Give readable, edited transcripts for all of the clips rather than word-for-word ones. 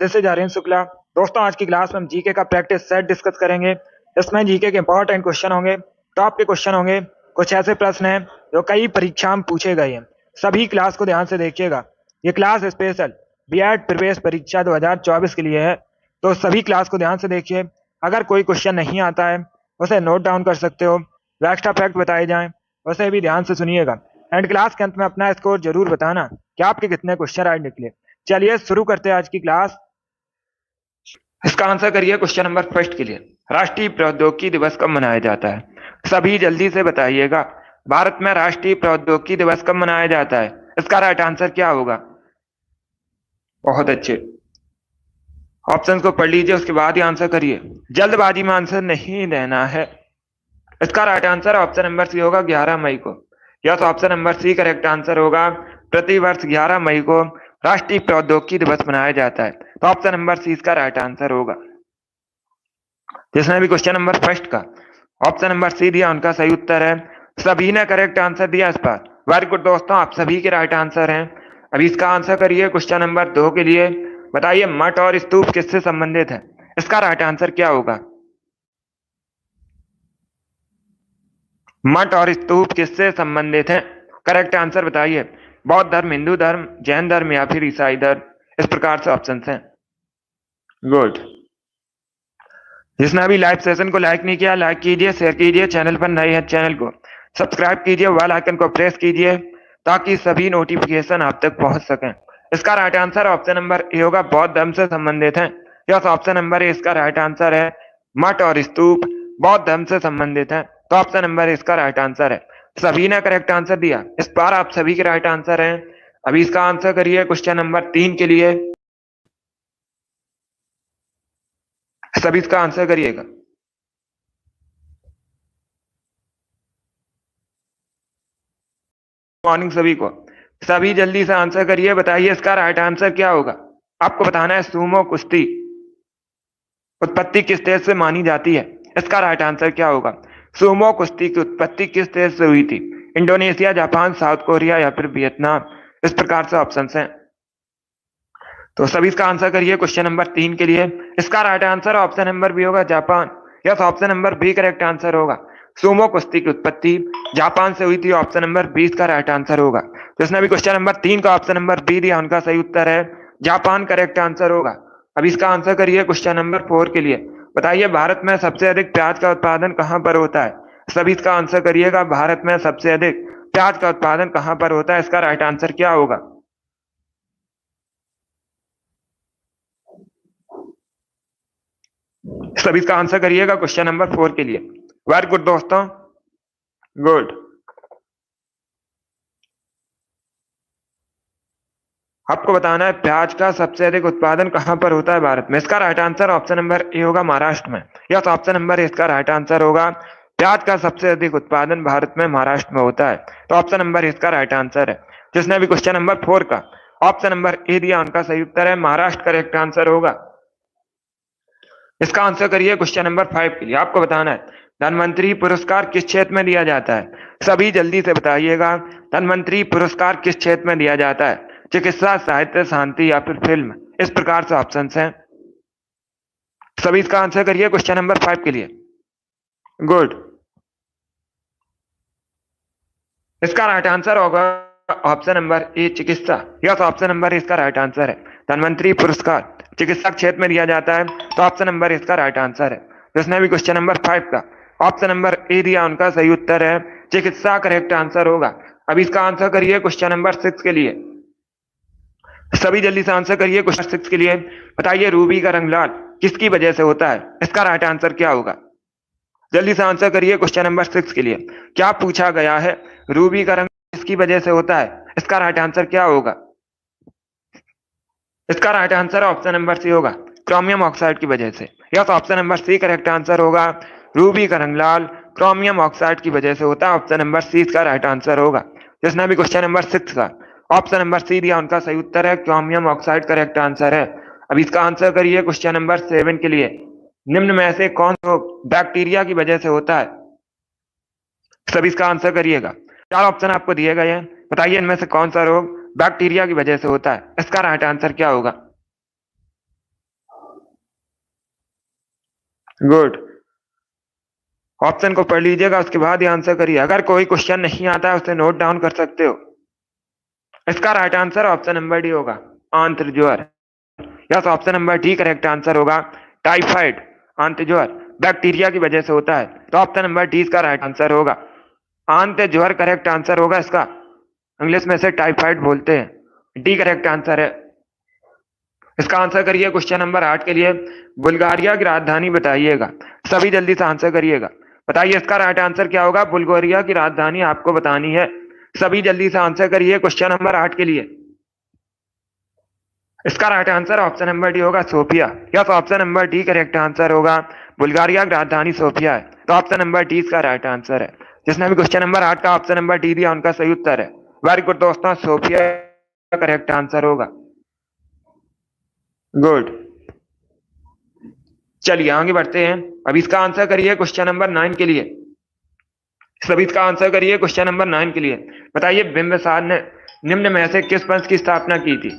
This is Aryan Shukla. दोस्तों, आज की क्लास में हम जीके का प्रैक्टिस सेट डिस्कस करेंगे। इसमें जीके के इंपॉर्टेंट क्वेश्चन होंगे, टॉप के क्वेश्चन होंगे, कुछ ऐसे प्रश्न हैं जो कई परीक्षा में पूछे गए हैं। सभी क्लास को ध्यान से देखिएगा। ये क्लास स्पेशल बीएड प्रवेश परीक्षा 2024 के लिए है, तो सभी क्लास को ध्यान से देखिए। अगर कोई क्वेश्चन नहीं आता है उसे नोट डाउन कर सकते हो। जो एक्स्ट्रा फैक्ट बताए जाएं उसे भी ध्यान से सुनिएगा। एंड क्लास के अंत में अपना स्कोर जरूर बताना कि आपके कितने क्वेश्चन राइट निकले। चलिए शुरू करते हैं आज की क्लास। इसका आंसर करिए क्वेश्चन नंबर फर्स्ट के लिए। राष्ट्रीय प्रौद्योगिकी दिवस कब मनाया जाता है? सभी जल्दी से बताइएगा। भारत में राष्ट्रीय प्रौद्योगिकी दिवस कब मनाया जाता है? इसका राइट आंसर क्या होगा? बहुत अच्छे, ऑप्शंस को पढ़ लीजिए, उसके बाद ही आंसर करिए। जल्दबाजी में आंसर नहीं देना है। इसका right answer option number C होगा 11 मई को। Yes, option number C correct answer होगा। प्रतिवर्ष 11 मई को राष्ट्रीय प्रौद्योगिकी दिवस मनाया जाता है, तो ऑप्शन नंबर सी इसका राइट आंसर होगा। जिसने भी क्वेश्चन नंबर फर्स्ट का ऑप्शन नंबर सी दिया उनका सही उत्तर है। सभी ने करेक्ट आंसर दिया इस पर। वेरी गुड दोस्तों, आप सभी के राइट आंसर हैं। अभी इसका आंसर करिए क्वेश्चन नंबर 2 के लिए। बताइए मठ और स्तूप किससे संबंधित है? इसका राइट आंसर क्या होगा? मठ और स्तूप किससे संबंधित हैं? करेक्ट आंसर बताइए। बौद्ध धर्म, हिंदू धर्म, जैन धर्म या फिर ईसाई धर्म? इस प्रकार से ऑप्शन हैं। गुड। जिसने अभी लाइव सेशन को लाइक नहीं किया, लाइक कीजिए, शेयर कीजिए। चैनल पर नए हैं, चैनल को सब्सक्राइब कीजिए, बेल आइकन को प्रेस कीजिए ताकि सभी नोटिफिकेशन आप तक पहुंच सकें। इसका right answer option number A होगा, बौद्ध धर्म से संबंधित है। यस, ऑप्शन नंबर ए इसका राइट आंसर है। मठ और स्तूप बौद्ध धर्म से संबंधित है, तो ऑप्शन नंबर इसका राइट आंसर है। सभी ने करेक्ट आंसर दिया, इस बार आप सभी के राइट आंसर हैं। अभी इसका आंसर करिए क्वेश्चन नंबर 3 के लिए। सभी इसका आंसर करिएगा। मॉर्निंग सभी को। सभी जल्दी से आंसर करिए, बताइए इसका राइट आंसर क्या होगा। आपको बताना है सूमो कुश्ती उत्पत्ति किस देश से मानी जाती है? इसका राइट आंसर क्या होगा? सूमो कुश्ती की उत्पत्ति किस देश से हुई थी? इंडोनेशिया, जापान, साउथ कोरिया या फिर वियतनाम? इस प्रकार से ऑप्शन हैं। तो सभी इसका आंसर करिए क्वेश्चन नंबर 3 के लिए। इसका right answer option number B होगा, Japan. Yes, option number B correct answer होगा। सूमो कुश्ती की उत्पत्ति जापान से हुई थी, ऑप्शन नंबर 20 का राइट आंसर होगा। जिसने भी क्वेश्चन नंबर 3 का ऑप्शन नंबर बी दिया उनका सही उत्तर है, जापान करेक्ट आंसर होगा। अब इसका आंसर करिए क्वेश्चन नंबर 4 के लिए। बताइए भारत में सबसे अधिक प्याज का उत्पादन कहां पर होता है? सभी इसका आंसर करिएगा। भारत में सबसे अधिक प्याज का उत्पादन कहां पर होता है? इसका राइट आंसर क्या होगा? सभी इसका आंसर करिएगा क्वेश्चन नंबर 4 के लिए। वेरी गुड दोस्तों, गुड। आपको बताना है प्याज का सबसे अधिक उत्पादन कहां पर होता है भारत में। इसका right answer option number A होगा, महाराष्ट्र में। यस, ऑप्शन नंबर ए इसका राइट आंसर होगा। प्याज का सबसे अधिक उत्पादन भारत में महाराष्ट्र में होता है, तो ऑप्शन नंबर इसका राइट आंसर है। जिसने भी क्वेश्चन नंबर 4 का ऑप्शन नंबर ए दिया उनका सही उत्तर है, महाराष्ट्र करेक्ट आंसर होगा। इसका आंसर करिए क्वेश्चन नंबर 5 के लिए। आपको बताना है धनवंतरी पुरस्कार किस क्षेत्र में दिया जाता है? सभी जल्दी से बताइएगा। धनवंतरी पुरस्कार किस क्षेत्र में दिया जाता है? चिकित्सा, साहित्य, शांति या फिर फिल्म? इस प्रकार से ऑप्शन हैं। सभी इसका आंसर करिए क्वेश्चन नंबर 5 के लिए। गुड। इसका राइट आंसर होगा ऑप्शन नंबर ए, चिकित्सा। यस, ऑप्शन नंबर इसका राइट आंसर है। धनवंतरी पुरस्कार चिकित्सा क्षेत्र में दिया जाता है, तो ऑप्शन नंबर इसका राइट आंसर है। जिसने भी क्वेश्चन नंबर 5 का ऑप्शन नंबर ए दिया उनका सही उत्तर है, चिकित्सा करेक्ट आंसर होगा। अब इसका आंसर करिए क्वेश्चन नंबर 6 के लिए। सभी जल्दी से आंसर करिए क्वेश्चन 6 के लिए। बताइए रूबी का रंग लाल किसकी वजह से होता है? इसका राइट आंसर क्या होगा? जल्दी से आंसर करिए क्वेश्चन नंबर 6 के लिए। क्या पूछा गया है? रूबी का रंग किसकी वजह से होता है? इसका राइट आंसर क्या होगा? इसका right answer option number C होगा, क्रोमियम ऑक्साइड की वजह से। Yes, option number C correct answer होगा। रूबी का रंग लाल क्रोमियम ऑक्साइड की वजह से होता है, ऑप्शन नंबर सी इसका राइट आंसर होगा। जिसने भी क्वेश्चन नंबर 6 का ऑप्शन नंबर सी दिया उनका सही उत्तर है, क्रोमियम ऑक्साइड करेक्ट आंसर है। अब इसका आंसर करिए क्वेश्चन नंबर 7 के लिए। निम्न में से कौन बैक्टीरिया की वजह से होता है? सभी इसका आंसर करिएगा। 4 ऑप्शन आपको दिए गए हैं, बताइए इनमें से कौन सा रोग बैक्टीरिया की वजह से होता है? इसका राइट आंसर क्या होगा? गुड। ऑप्शन को पढ़ लीजिएगा, उसके बाद ही आंसर करिए। अगर कोई क्वेश्चन नहीं आता है उसे नोट डाउन कर सकते हो। इसका right answer option number D होगा, आंत्र ज्वर। Yes, option number D correct answer होगा। टाइफाइड, आंत्र ज्वर बैक्टीरिया की वजह से होता है, तो ऑप्शन नंबर डी इसका राइट आंसर होगा। आंत्र ज्वर करेक्ट आंसर होगा इसका। इंग्लिश में से टाइफाइड बोलते हैं। डी करेक्ट आंसर है। इसका आंसर करिए क्वेश्चन नंबर 8 के लिए। बुल्गारिया की राजधानी बताइएगा। सभी जल्दी से आंसर करिएगा। बताइए इसका राइट आंसर क्या होगा। बुल्गारिया की राजधानी आपको बतानी है। सभी जल्दी से आंसर करिए क्वेश्चन नंबर 8 के लिए। इसका right answer option number D होगा, Sofia. Yes, option number D correct answer होगा। बुल्गारिया की राजधानी सोफिया है, तो ऑप्शन नंबर डी इसका राइट आंसर है। जिसने भी क्वेश्चन नंबर 8 का ऑप्शन नंबर डी दिया उनका सही उत्तर है। वेरी गुड दोस्तों, सोफिया करेक्ट आंसर होगा। गुड। चलिए आगे बढ़ते हैं। अब इसका आंसर करिए क्वेश्चन नंबर 9 के लिए। सभी इसका आंसर करिए क्वेश्चन नंबर 9 के लिए। बताइए बिंबिसार ने निम्न में से किस वंश की स्थापना की थी।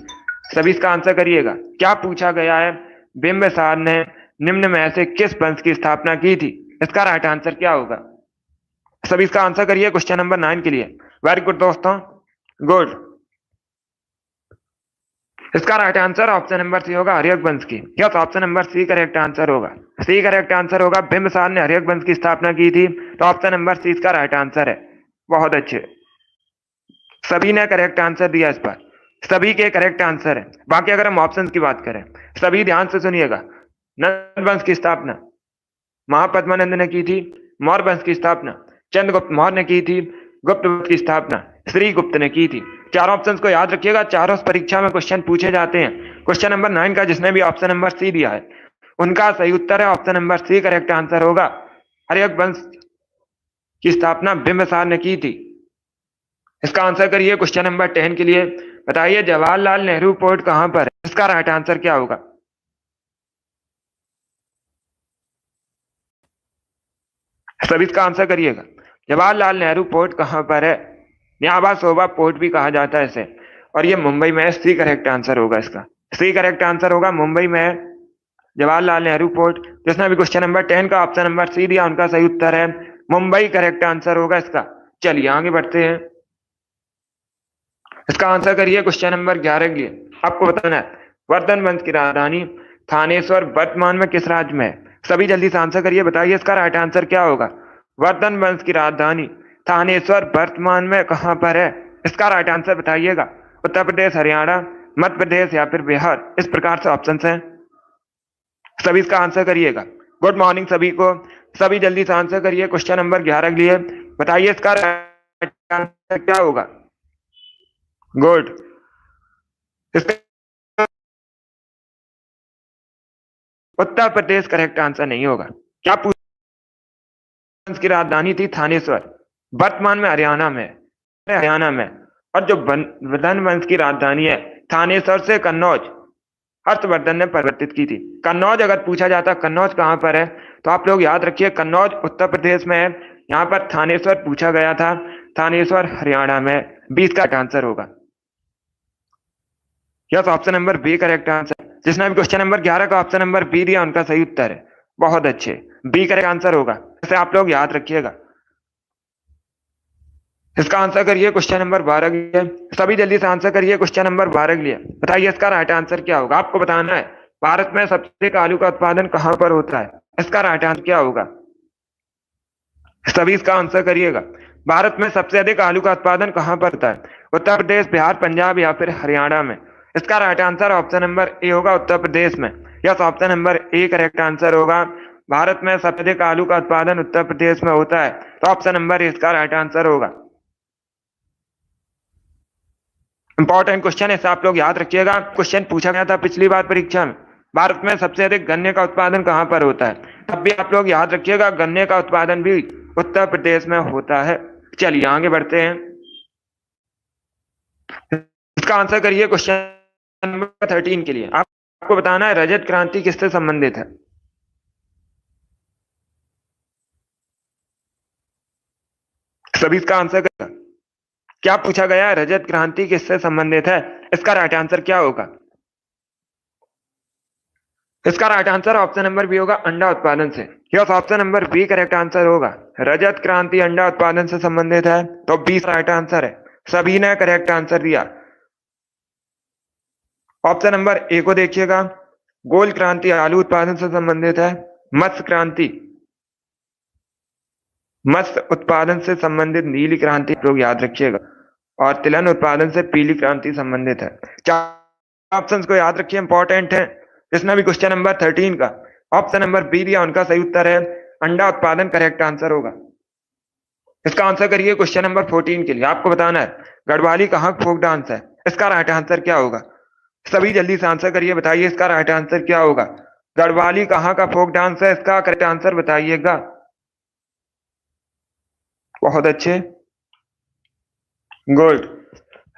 सभी इसका आंसर करिएगा। क्या पूछा गया है। बिंबिसार ने निम्न में से किस वंश की स्थापना की थी। इसका राइट आंसर क्या होगा। सभी इसका आंसर करिए क्वेश्चन नंबर 9 के लिए। वेरी गुड दोस्तों, गुड। इसका right answer option number C होगा, हर्यक वंश की। Yes, option number C correct answer होगा। सी करेक्ट आंसर होगा। बिंबिसार ने हर्यक वंश की स्थापना की थी, तो ऑप्शन नंबर सी इसका राइट आंसर है। बहुत अच्छे, सभी ने करेक्ट आंसर दिया इस पर। सभी के करेक्ट आंसर है। बाकी अगर हम ऑप्शंस की बात करें, सभी ध्यान से सुनिएगा। नंद वंश की स्थापना महापद्मानंद ने की थी। मौर्य वंश की स्थापना चंद्रगुप्त मौर्य ने की थी। गुप्त वंश की स्थापना श्री गुप्त ने की थी। चारों ऑप्शंस को याद रखिएगा, चारों परीक्षा में क्वेश्चन पूछे जाते हैं। क्वेश्चन नंबर 9 का जिसने भी ऑप्शन नंबर सी दिया है उनका सही उत्तर है option number C correct answer होगा। हर्यक वंश की स्थापना बिंबिसार ने की थी। इसका आंसर करिए क्वेश्चन नंबर 10 के लिए। बताइए जवाहरलाल नेहरू पोर्ट कहां पर है। इसका राइट आंसर क्या होगा। सभी इसका आंसर करिएगा। जवाहरलाल नेहरू पोर्ट कहां पर है। न्याबा शोभा पोर्ट भी कहा जाता है इसे, और ये मुंबई में है। सी करेक्ट आंसर होगा इसका। सी करेक्ट आंसर होगा, मुंबई में है जवाहरलाल नेहरू पोर्ट। जिसने भी क्वेश्चन नंबर 10 का ऑप्शन नंबर सी दिया उनका सही उत्तर है मुंबई करेक्ट आंसर होगा इसका। चलिए आगे बढ़ते हैं। इसका आंसर करिए क्वेश्चन नंबर 11 के लिए। आपको बताना है वर्धन वंश की राजधानी थानेश्वर वर्तमान में किस राज्य में है। सभी जल्दी से आंसर करिए। बताइए इसका राइट आंसर क्या होगा। वर्धन वंश की राजधानी थानेश्वर वर्तमान में कहां पर है। इसका राइट आंसर बताइएगा। उत्तर प्रदेश, हरियाणा, मध्य प्रदेश या फिर बिहार। इस प्रकार से ऑप्शन हैं, सभी इसका आंसर करिएगा। गुड मॉर्निंग सभी को। सभी जल्दी से आंसर करिए क्वेश्चन नंबर 11 के लिए। बताइए इसका राइट आंसर क्या होगा। गुड। इसका उत्तर प्रदेश करेक्ट आंसर नहीं होगा। क्या वंश की राजधानी थी थानेश्वर, वर्तमान में हरियाणा में, हरियाणा में। और जो वर्धन वंश की राजधानी है थानेश्वर से कन्नौज हर्षवर्धन ने परिवर्तित की थी। कन्नौज अगर पूछा जाता कन्नौज कहां पर है तो आप लोग याद रखिए कन्नौज उत्तर प्रदेश में है। यहां पर थानेश्वर पूछा गया था, थानेश्वर हरियाणा में। 20 का आंसर होगा। Yes, option number B correct answer. जिसने भी क्वेश्चन नंबर 11 का ऑप्शन नंबर बी दिया उनका सही उत्तर है। बहुत अच्छे, बी करेक्ट आंसर होगा। इसे आप लोग याद रखिएगा। इसका आंसर करिए क्वेश्चन नंबर 12 के लिए। सभी जल्दी से आंसर करिए क्वेश्चन नंबर 12 के लिए। बताइए इसका राइट आंसर क्या होगा। आपको बताना है भारत में सबसे अधिक आलू का उत्पादन कहां पर होता है। इसका राइट आंसर क्या होगा। सभी इसका आंसर करिएगा। भारत में सबसे अधिक आलू का उत्पादन कहां पर होता है। उत्तर प्रदेश, बिहार, पंजाब या फिर हरियाणा में। इसका right answer option number A होगा, उत्तर प्रदेश में। Yes, option number A correct answer होगा। भारत में सबसे अधिक आलू का उत्पादन उत्तर प्रदेश में होता है, तो ऑप्शन नंबर ए इसका राइट आंसर होगा। इंपॉर्टेंट क्वेश्चन है, आप लोग याद रखिएगा। क्वेश्चन पूछा गया था पिछली बार परीक्षा में, भारत में सबसे अधिक गन्ने का उत्पादन कहां पर होता है। तब भी आप लोग याद रखिएगा गन्ने का उत्पादन भी उत्तर प्रदेश में होता है। चलिए आगे बढ़ते हैं। इसका आंसर करिए क्वेश्चन नंबर 13 के लिए। आपको बताना है रजत क्रांति किससे संबंधित है। सभी इसका आंसर करेगा। क्या पूछा गया है, रजत क्रांति किससे संबंधित है। इसका राइट आंसर क्या होगा। इसका right answer option number B होगा, अंडा उत्पादन से। Yes, option number B correct answer होगा। रजत क्रांति अंडा उत्पादन से संबंधित है, तो बी राइट आंसर है। सभी ने करेक्ट आंसर दिया। ऑप्शन नंबर ए को देखिएगा, गोल क्रांति आलू उत्पादन से संबंधित है। मत्स्य उत्पादन से संबंधित नीली क्रांति लोग याद रखिएगा, और तिलहन उत्पादन से पीली क्रांति संबंधित है। चार ऑप्शंस को याद रखिए, इंपॉर्टेंट है। जिसने भी क्वेश्चन नंबर 13 का ऑप्शन नंबर बी दिया, उनका सही उत्तर है अंडा उत्पादन, करेक्ट आंसर होगा। इसका आंसर करिए क्वेश्चन नंबर 14 के लिए। आपको बताना है गढ़वाली कहाँ फोक डांस है, इसका राइट आंसर क्या होगा। सभी जल्दी से आंसर करिए, बताइए इसका राइट आंसर क्या होगा। गढ़वाली कहाँ का फोक डांस है, इसका करेक्ट आंसर बताइएगा। बहुत अच्छे, good.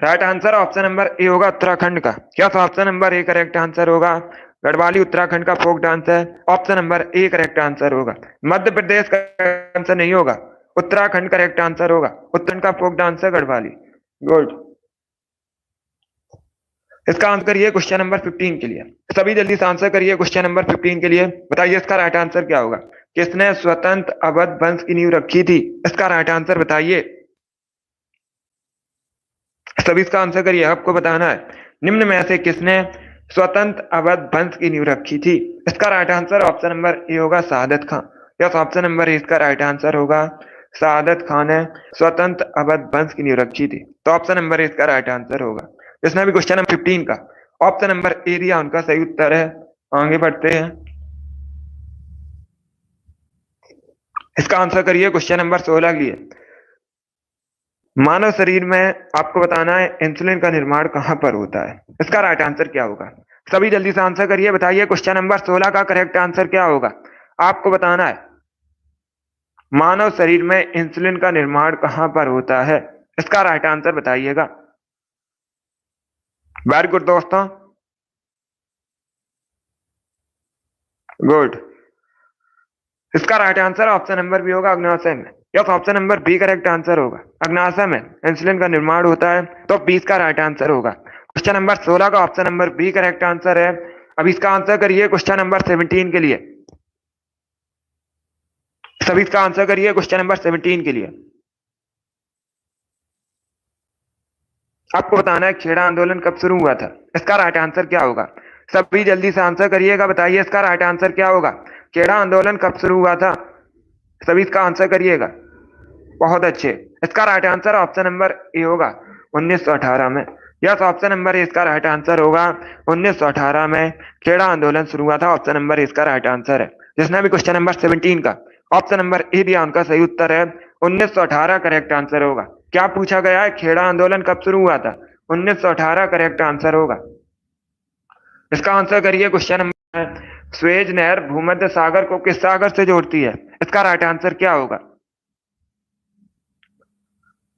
Right answer option number A होगा, उत्तराखंड का। क्या option number A correct answer होगा। गढ़वाली उत्तराखंड का फोक डांस है, option number A correct answer होगा। मध्य प्रदेश का आंसर नहीं होगा, उत्तराखंड करेक्ट आंसर होगा। उत्तराखंड का फोक डांस है गढ़वाली, गुड। इसका आंसर करिए क्वेश्चन नंबर 15 के लिए। सभी जल्दी से आंसर करिए क्वेश्चन नंबर 15 के लिए, बताइए इसका राइट आंसर क्या होगा। किसने स्वतंत्र अवध वंश की नींव रखी थी, इसका राइट आंसर बताइए। सभी इसका आंसर करिए, आपको बताना है निम्न में से किसने स्वतंत्र अवध वंश की नींव रखी थी। इसका right answer option number A होगा, शहादत खान। यस, ऑप्शन नंबर ए इसका राइट आंसर होगा, शहादत खान ने स्वतंत्र अवध वंश की नींव रखी थी, तो ऑप्शन नंबर ए इसका राइट आंसर होगा। जिसने भी क्वेश्चन नंबर 15 का ऑप्शन नंबर ए दिया, उनका सही उत्तर है। आगे बढ़ते हैं, इसका आंसर करिए क्वेश्चन नंबर 16 के लिए। मानव शरीर में आपको बताना है इंसुलिन का निर्माण कहां पर होता है, इसका राइट आंसर क्या होगा। सभी जल्दी से आंसर करिए, बताइए क्वेश्चन नंबर 16 का करेक्ट आंसर क्या होगा। आपको बताना है मानव शरीर में इंसुलिन का निर्माण कहां पर होता है, इसका राइट आंसर बताइएगा। वेरी गुड दोस्तों, गुड। इसका right answer option number B होगा, अग्नाशय में। Yes, option number B correct answer होगा, अग्नाशय में इंसुलिन का निर्माण होता है, तो 20 का राइट आंसर होगा। क्वेश्चन नंबर 16 का option number B correct answer है। अब इसका आंसर करिए क्वेश्चन नंबर 17 के लिए। सभी इसका आंसर करिए क्वेश्चन नंबर 17 के लिए। आपको बताना है खेड़ा आंदोलन कब शुरू हुआ था, इसका राइट आंसर क्या होगा। सभी जल्दी से आंसर करिएगा, बताइए इसका राइट आंसर क्या होगा। खेड़ा आंदोलन कब शुरू हुआ था, सभी इसका आंसर करिएगा। बहुत अच्छे, इसका right answer option number A होगा, 1918 में। यस, ऑप्शन नंबर ए इसका राइट आंसर होगा, 1918 में खेड़ा आंदोलन शुरू हुआ था। ऑप्शन नंबर ए इसका राइट आंसर है। जिसने भी क्वेश्चन नंबर 17 का ऑप्शन नंबर ए दिया, उनका सही उत्तर है 1918 करेक्ट आंसर होगा। क्या पूछा गया है, खेड़ा आंदोलन कब शुरू हुआ था, 1918 करेक्ट आंसर होगा। इसका आंसर करिए क्वेश्चन नंबर, स्वेज नहर भूमध्य सागर को किस सागर से जोड़ती है, इसका राइट आंसर क्या होगा।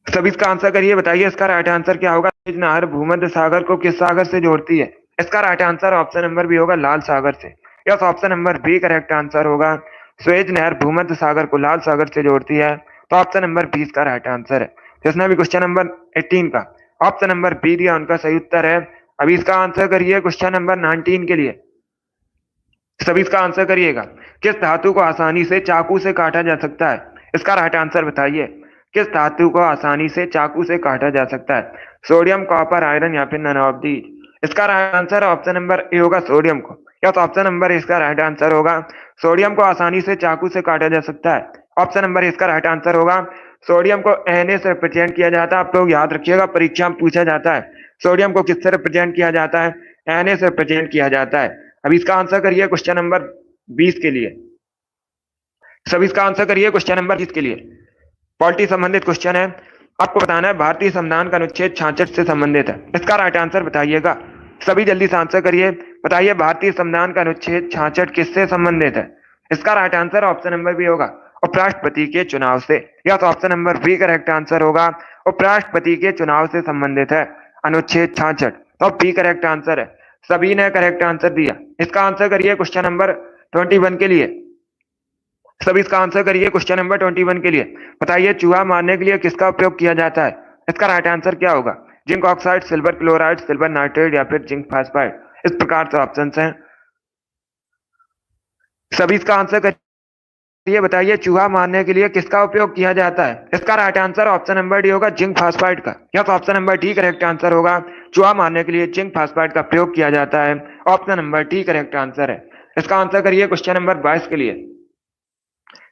सभी इसका आंसर करिए, बताइए इसका राइट आंसर क्या होगा। स्वेज नहर भूमध्य सागर को किस सागर से जोड़ती है, इसका right answer option number B होगा, लाल सागर से। Yes, option number B correct answer होगा, स्वेज नहर भूमध्य सागर को लाल सागर से जोड़ती है, तो ऑप्शन नंबर 20 का राइट आंसर है। जिसने भी क्वेश्चन नंबर 18 का ऑप्शन नंबर बी दिया, उनका सही उत्तर है। अभी इसका आंसर करिए क्वेश्चन नंबर 19 के लिए। सभी इसका आंसर करिएगा, किस धातु को आसानी से चाकू से काटा जा सकता है, इसका राइट आंसर बताइए। किस धातु को आसानी से चाकू से काटा जा सकता है, सोडियम, कॉपर, आयरन या फिर नन ऑफ दीज। इसका right answer option number A होगा, सोडियम को। या तो ऑप्शन नंबर इसका राइट आंसर होगा, सोडियम को आसानी से चाकू से काटा जा सकता है। ऑप्शन नंबर इसका राइट आंसर होगा, सोडियम को Na से रिप्रेजेंट किया जाता है। आप लोग याद रखिएगा, परीक्षा में पूछा जाता है सोडियम को किससे रिप्रेजेंट किया जाता है, Na से रिप्रेजेंट किया जाता है। अब इसका आंसर करिए क्वेश्चन नंबर 20 के लिए। सभी इसका आंसर करिए क्वेश्चन नंबर 20 के लिए। पॉलिटी संबंधित क्वेश्चन है। आपको बताना है भारतीय संविधान का अनुच्छेद 66 से संबंधित है, इसका राइट आंसर बताइएगा। सभी जल्दी से आंसर करिए, बताइए भारतीय संविधान का अनुच्छेद 66 किससे संबंधित है। इसका right answer option number B होगा, उपराष्ट्रपति के चुनाव से। या तो option number B correct answer होगा, उपराष्ट्रपति के चुनाव से संबंधित है अनुच्छेद 66, तो बी करेक्ट आंसर है। सभी ने करेक्ट आंसर दिया। इसका आंसर करिए क्वेश्चन नंबर 21 के लिए। सभी इसका आंसर करिए क्वेश्चन नंबर 21 के लिए। बताइए चूहा मारने के लिए किसका उपयोग किया जाता है, इसका राइट आंसर क्या होगा। Zinc oxide, silver chloride, silver nitrate या फिर जिंक फास्फाइड। इस प्रकार से ऑप्शन हैं। सभी इसका आंसर करिए। बताइए चूहा मारने के लिए किसका उपयोग किया जाता है? इसका right answer option number D होगा, जिंक फास्फाइड का। Yes, option number D correct answer होगा। चूहा मारने के लिए जिंक फास्फाइड का प्रयोग किया जाता है। Option number D correct answer है। इसका आंसर करिए क्वेश्चन नंबर 22 के लिए।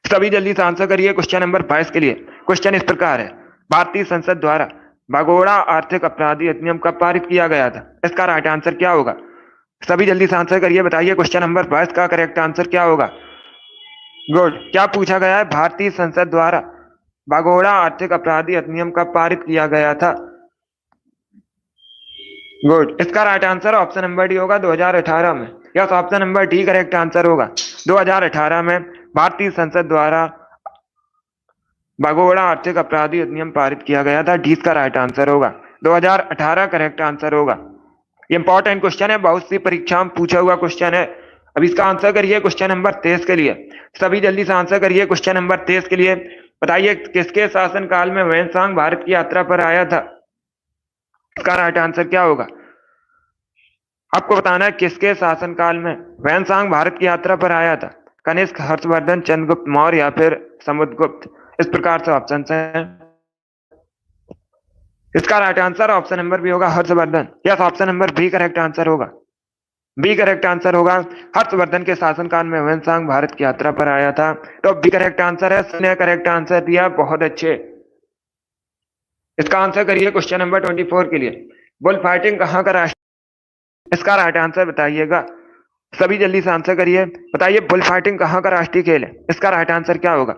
सभी जल्दी से आंसर करिए क्वेश्चन नंबर 22 के लिए। क्वेश्चन इस प्रकार है, भारतीय संसद द्वारा भगोड़ा आर्थिक अपराधी अधिनियम कब पारित किया गया था? इसका राइट आंसर क्या होगा? सभी जल्दी से आंसर करिए। बताइए क्वेश्चन नंबर 22 का करेक्ट आंसर क्या होगा? गुड। क्या पूछा गया है? भारतीय संसद द्वारा भगोड़ा आर्थिक अपराधी अधिनियम कब पारित किया गया था? गुड। इसका right answer option number D होगा, 2018 में। Yes, option number D correct answer होगा। 2018 में भारतीय संसद द्वारा भगोड़ा आर्थिक अपराधी अधिनियम पारित किया गया था। डी का राइट आंसर होगा, 2018 करेक्ट आंसर होगा। इंपॉर्टेंट क्वेश्चन है, बहुत सी परीक्षा में पूछा हुआ क्वेश्चन है। अब इसका आंसर करिए क्वेश्चन नंबर 23 के लिए। सभी जल्दी से आंसर करिए क्वेश्चन नंबर 23 के लिए। बताइए किसके शासनकाल में वैनसांग भारत की यात्रा पर आया था? इसका राइट आंसर क्या होगा? आपको बताना है किसके शासनकाल में वैनसांग भारत की यात्रा पर आया था। कनिष्क, हर्षवर्धन, चंद्रगुप्त मौर्य या फिर समुद्रगुप्त। इस प्रकार से ऑप्शन है। इसका right answer option number B होगा, Harshvardhan. Yes, option number B correct answer होगा। बी करेक्ट आंसर होगा। हर्षवर्धन के शासनकाल में वैनसांग भारत की यात्रा पर आया था। तो बी करेक्ट आंसर है। सबने करेक्ट आंसर दिया, बहुत अच्छे। इसका आंसर करिए क्वेश्चन नंबर 24 के लिए। बुल फाइटिंग कहाँ का राष्ट्र? इसका राइट आंसर बताइएगा। सभी जल्दी से आंसर करिए। बताइए बुल फाइटिंग कहाँ का राष्ट्रीय खेल है? इसका राइट आंसर क्या होगा?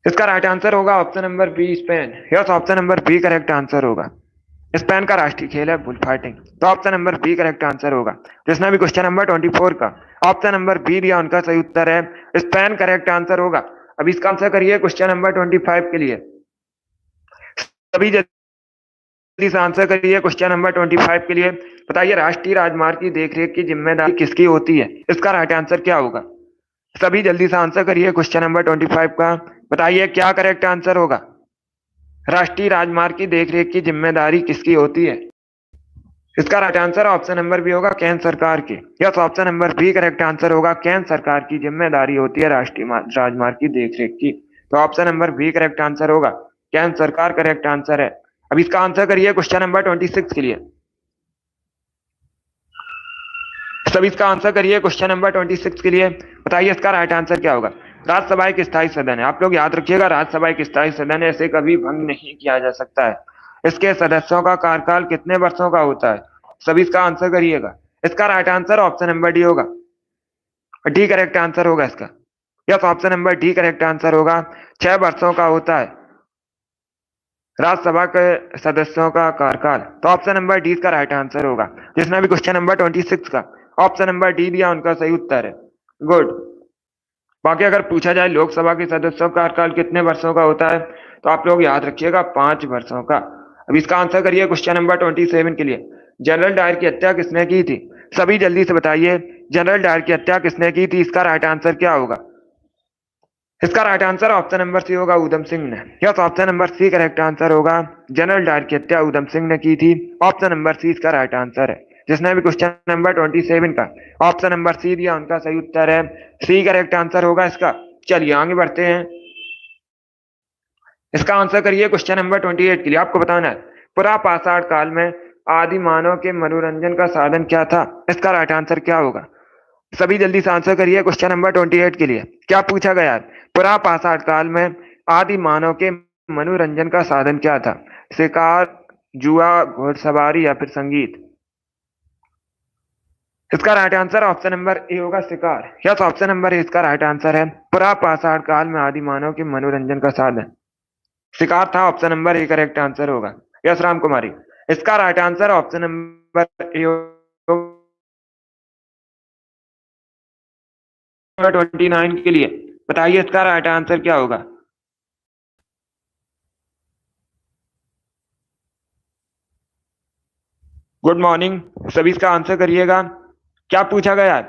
इसका राइट आंसर होगा option number B, Spain. Yes, option number B correct answer होगा। स्पेन का राष्ट्रीय खेल है बुल फाइटिंग। तो option number B correct answer होगा। जिसने भी क्वेश्चन नंबर 24 का ऑप्शन नंबर बी दिया उनका सही उत्तर है स्पेन, करेक्ट आंसर होगा। अब इसका आंसर करिए क्वेश्चन नंबर 25 के लिए। सभी जल्दी से आंसर करिए क्वेश्चन नंबर 25 के लिए। बताइए राष्ट्रीय राजमार्ग की देखरेख की जिम्मेदारी किसकी होती है? इसका राइट आंसर क्या होगा? सभी जल्दी से आंसर करिए क्वेश्चन नंबर 25 का। बताइए क्या करेक्ट आंसर होगा? राष्ट्रीय राजमार्ग की देखरेख की जिम्मेदारी किसकी होती है? इसका right answer option number B होगा, केंद्र सरकार की। Yes, option number B correct answer होगा। केंद्र सरकार की जिम्मेदारी होती है राष्ट्रीय राजमार्ग की देखरेख की। तो option number B correct answer होगा, केंद्र सरकार करेक्ट आंसर है। अब इसका आंसर करिए क्वेश्चन नंबर 26 के लिए। सब इसका आंसर करिए क्वेश्चन नंबर 26 के लिए। बताइए इसका राइट आंसर क्या होगा? राज्यसभा एक स्थायी सदन है। आप लोग याद रखिएगा, राज्यसभा एक स्थायी सदन है, इसे कभी भंग नहीं किया जा सकता है। इसके सदस्यों का कार्यकाल कितने वर्षों का होता है? सभी इसका आंसर करिएगा। इसका right answer option number D होगा, डी करेक्ट आंसर होगा इसका। Yes, option number D correct answer होगा। 6 वर्षों का होता है राज्यसभा के सदस्यों का कार्यकाल। तो ऑप्शन नंबर डी का राइट आंसर होगा। जिसने भी क्वेश्चन नंबर 26 का ऑप्शन नंबर डी दिया उनका सही उत्तर है। गुड। बाकी अगर पूछा जाए लोकसभा के सदस्यों का कार्यकाल कितने वर्षों का होता है, तो आप लोग याद रखिएगा 5 वर्षों का। अब इसका आंसर करिए क्वेश्चन नंबर 27 के लिए। जनरल डायर की हत्या किसने की थी? सभी जल्दी से बताइए जनरल डायर की हत्या किसने की थी? इसका राइट आंसर क्या होगा? इसका right answer option number C होगा, ऊधम सिंह ने। Yes, option number C correct answer होगा। जनरल डायर की हत्या ऊधम सिंह ने की थी। ऑप्शन नंबर सी इसका राइट आंसर है। जिसने भी क्वेश्चन नंबर 27 का ऑप्शन नंबर सी दिया उनका सही उत्तर है सी, करेक्ट आंसर होगा इसका। चलिए आगे बढ़ते हैं। इसका आंसर करिए क्वेश्चन नंबर 28 के लिए। आपको बताना है पुरा पाषाण काल में आदि मानव के मनोरंजन का साधन क्या था? इसका राइट आंसर क्या होगा? सभी जल्दी से आंसर करिए क्वेश्चन नंबर 28 के लिए। क्या पूछा गया है? पुरा पाषाण काल में आदि मानव के मनोरंजन का साधन क्या था? शिकार, जुआ, घुड़सवारी या फिर संगीत? इसका right answer option number A होगा, शिकार। यस, ऑप्शन नंबर ए इसका राइट आंसर है। पुरा पाषाण काल में आदि मानव के मनोरंजन का साधन शिकार था। Option number A correct answer होगा। यस राम कुमारी, इसका right answer option number A होगा 29 के लिए। बताइए इसका राइट आंसर क्या होगा? गुड मॉर्निंग, सभी इसका आंसर करिएगा। क्या पूछा गया है?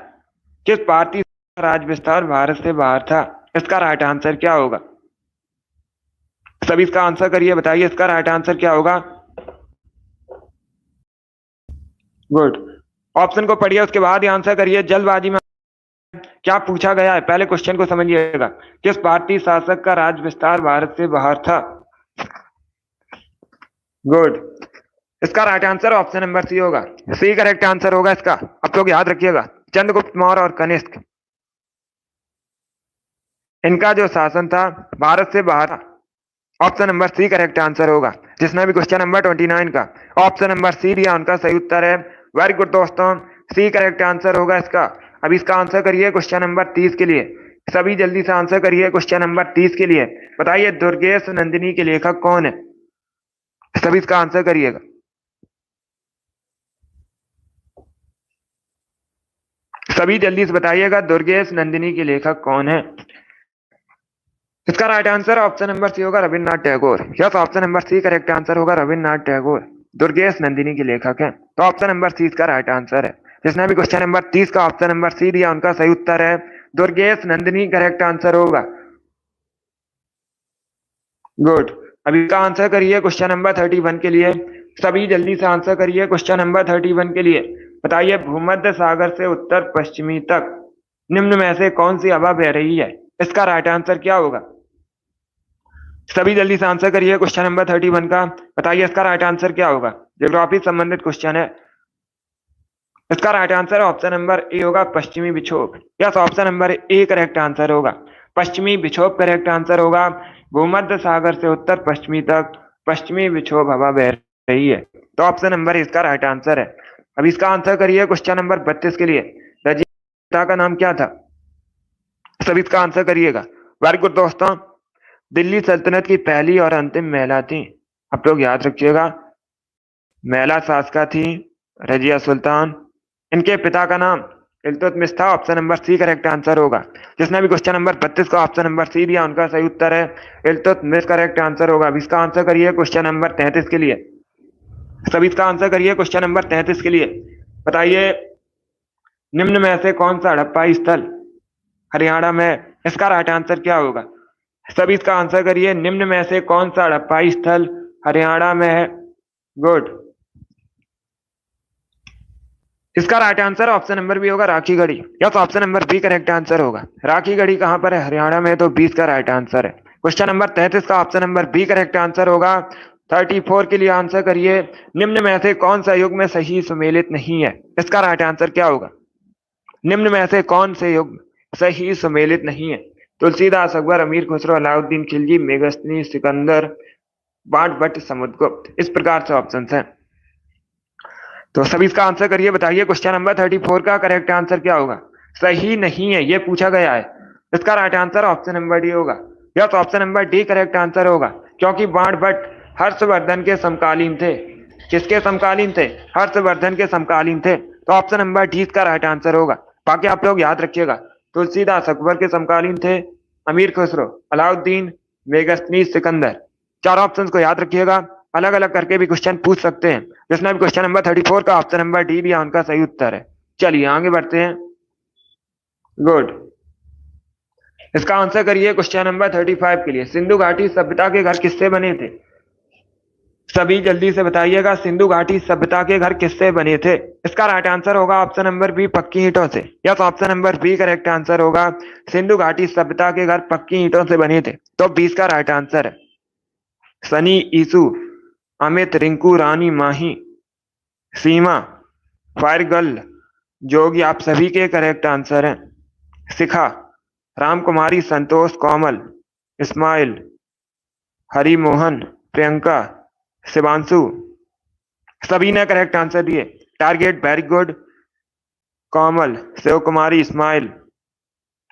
किस भारतीय राज्य विस्तार भारत से बाहर था? इसका राइट आंसर क्या होगा? सभी इसका आंसर करिए। बताइए इसका राइट आंसर क्या होगा? गुड। ऑप्शन को पढ़िए, उसके बाद ही आंसर करिए। जल्दबाजी में क्या पूछा गया है, पहले क्वेश्चन को समझिएगा। किस भारतीय शासक का राज विस्तार भारत से बाहर था? गुड। इसका right answer option number C होगा। सी करेक्ट आंसर होगा इसका। आप लोग याद रखिएगा, चंद्रगुप्त मौर्य और कनिष्क, इनका जो शासन था भारत से बाहर था। Option number C correct answer होगा। जिसने भी क्वेश्चन नंबर 29 का ऑप्शन नंबर सी दिया, उनका सही उत्तर है। वेरी गुड दोस्तों, सी करेक्ट आंसर होगा इसका। अब इसका आंसर करिए क्वेश्चन नंबर 30 के लिए। सभी जल्दी से आंसर करिए क्वेश्चन नंबर 30 के लिए। बताइए दुर्गेश नंदिनी के लेखक कौन है? सभी इसका आंसर करिएगा। सभी जल्दी से बताइएगा, दुर्गेश नंदिनी के लेखक कौन है? इसका right answer option number C होगा, Rabindranath Tagore. Yes, option number C correct answer होगा, रविन्द्रनाथ टैगोर दुर्गेश नंदिनी के लेखक हैं। तो ऑप्शन नंबर सी इसका राइट आंसर है। जिसने भी क्वेश्चन नंबर 30 का ऑप्शन नंबर सी दिया, उनका सही उत्तर है दुर्गेश नंदिनी करेक्ट आंसर होगा। गुड। अभी का आंसर करिए क्वेश्चन नंबर 31 के लिए। सभी जल्दी से आंसर करिए क्वेश्चन नंबर 31 के लिए। बताइए भूमध्य सागर से उत्तर पश्चिमी तक निम्न में से कौन सी हवा बह रही है? इसका राइट आंसर क्या होगा? सभी जल्दी से आंसर करिए क्वेश्चन नंबर 31 का। बताइए इसका राइट आंसर क्या होगा। ज्योग्राफी संबंधित क्वेश्चन है। इसका right answer option number A होगा, पश्चिमी विक्षोभ। Yes, option number A correct answer होगा, पश्चिमी विक्षोभ करेक्ट आंसर होगा। भूमध्य सागर से उत्तर पश्चिमी तक पश्चिमी विक्षोभ हवा बह रही है। तो ऑप्शन नंबर इसका राइट आंसर है। अब इसका आंसर करिए क्वेश्चन नंबर 32 के लिए। रजिया पिता का नाम क्या था? सभी इसका आंसर करिएगा। वेरी गुड दोस्तों, दिल्ली सल्तनत की पहली और अंतिम महिला थी। आप लोग याद रखिएगा, महिला शासका थी रजिया सुल्तान। इनके पिता का नाम इल्तुतमिश था। Option number C correct answer होगा। जिसने भी क्वेश्चन नंबर 32 का ऑप्शन नंबर सी दिया, उनका सही उत्तर है इल्तुतमिश करेक्ट आंसर होगा। अब इसका आंसर करिए क्वेश्चन नंबर 33 के लिए। सभी इसका आंसर करिए क्वेश्चन नंबर 33 के लिए। बताइए निम्न में से कौन सा हड़प्पा स्थल हरियाणा में है? इसका राइट आंसर क्या होगा? सभी इसका आंसर करिए। निम्न में से कौन सा हड़प्पा स्थल हरियाणा में है? गुड। इसका right answer option number B होगा, Rakhigarhi. Yes, option number B correct answer होगा। राखीगढ़ी कहां पर है? हरियाणा में। तो 20 का राइट आंसर है। क्वेश्चन नंबर 33 का option number B correct answer होगा। 34 के लिए आंसर करिए। निम्न में से कौन सा युग में सही सुमेलित नहीं है? इसका राइट आंसर क्या होगा? निम्न में से कौन से युग सही सुमेलित नहीं है? तुलसीदास, अकबर, अमीर खुसरो, अलाउद्दीन खिलजी, मेगस्नी, सिकंदर, बाण भट्ट, समुद्रगुप्त। इस प्रकार से ऑप्शन है। तो सभी इसका आंसर करिए। बताइए क्वेश्चन नंबर 34 का करेक्ट आंसर क्या होगा? सही नहीं है, ये पूछा गया है। इसका right answer option number D होगा। Yes, option number D correct answer होगा, क्योंकि बाण भट्ट हर्षवर्धन के समकालीन थे। किसके समकालीन थे? हर्षवर्धन के समकालीन थे। तो ऑप्शन नंबर डी इसका राइट आंसर होगा। बाकी आप लोग याद रखिएगा, तुलसीदास अकबर के समकालीन थे, अमीर खुसरो, अलाउद्दीन, मेगस्नी, सिकंदर। चार ऑप्शंस को याद रखिएगा, अलग अलग करके भी क्वेश्चन पूछ सकते हैं। जिसने भी क्वेश्चन नंबर 34 का ऑप्शन नंबर डी दिया, उनका सही उत्तर है। चलिए आगे बढ़ते हैं। गुड। इसका आंसर करिए क्वेश्चन नंबर 35 के लिए। सिंधु घाटी सभ्यता के घर किससे बने थे? सभी जल्दी से बताइएगा, सिंधु घाटी सभ्यता के घर किससे बने थे? इसका राइट आंसर होगा ऑप्शन नंबर बी, पक्की ईंटों से। Yes, option number B correct answer होगा। सिंधु घाटी सभ्यता के घर पक्की ईंटों से बने थे। तो 20 का राइट आंसर है। सनी, ईसु, अमित, रिंकू, रानी, माही, सीमा, फायर गर्ल, जोगी, आप सभी के करेक्ट आंसर हैं। शिखा, रामकुमारी, संतोष, कोमल, इस्माइल, हरिमोहन, प्रियंका, शिवांशु, सभी ने करेक्ट आंसर दिए। टारगेट, वेरी गुड, कोमल, शिव कुमारी, इस्माइल,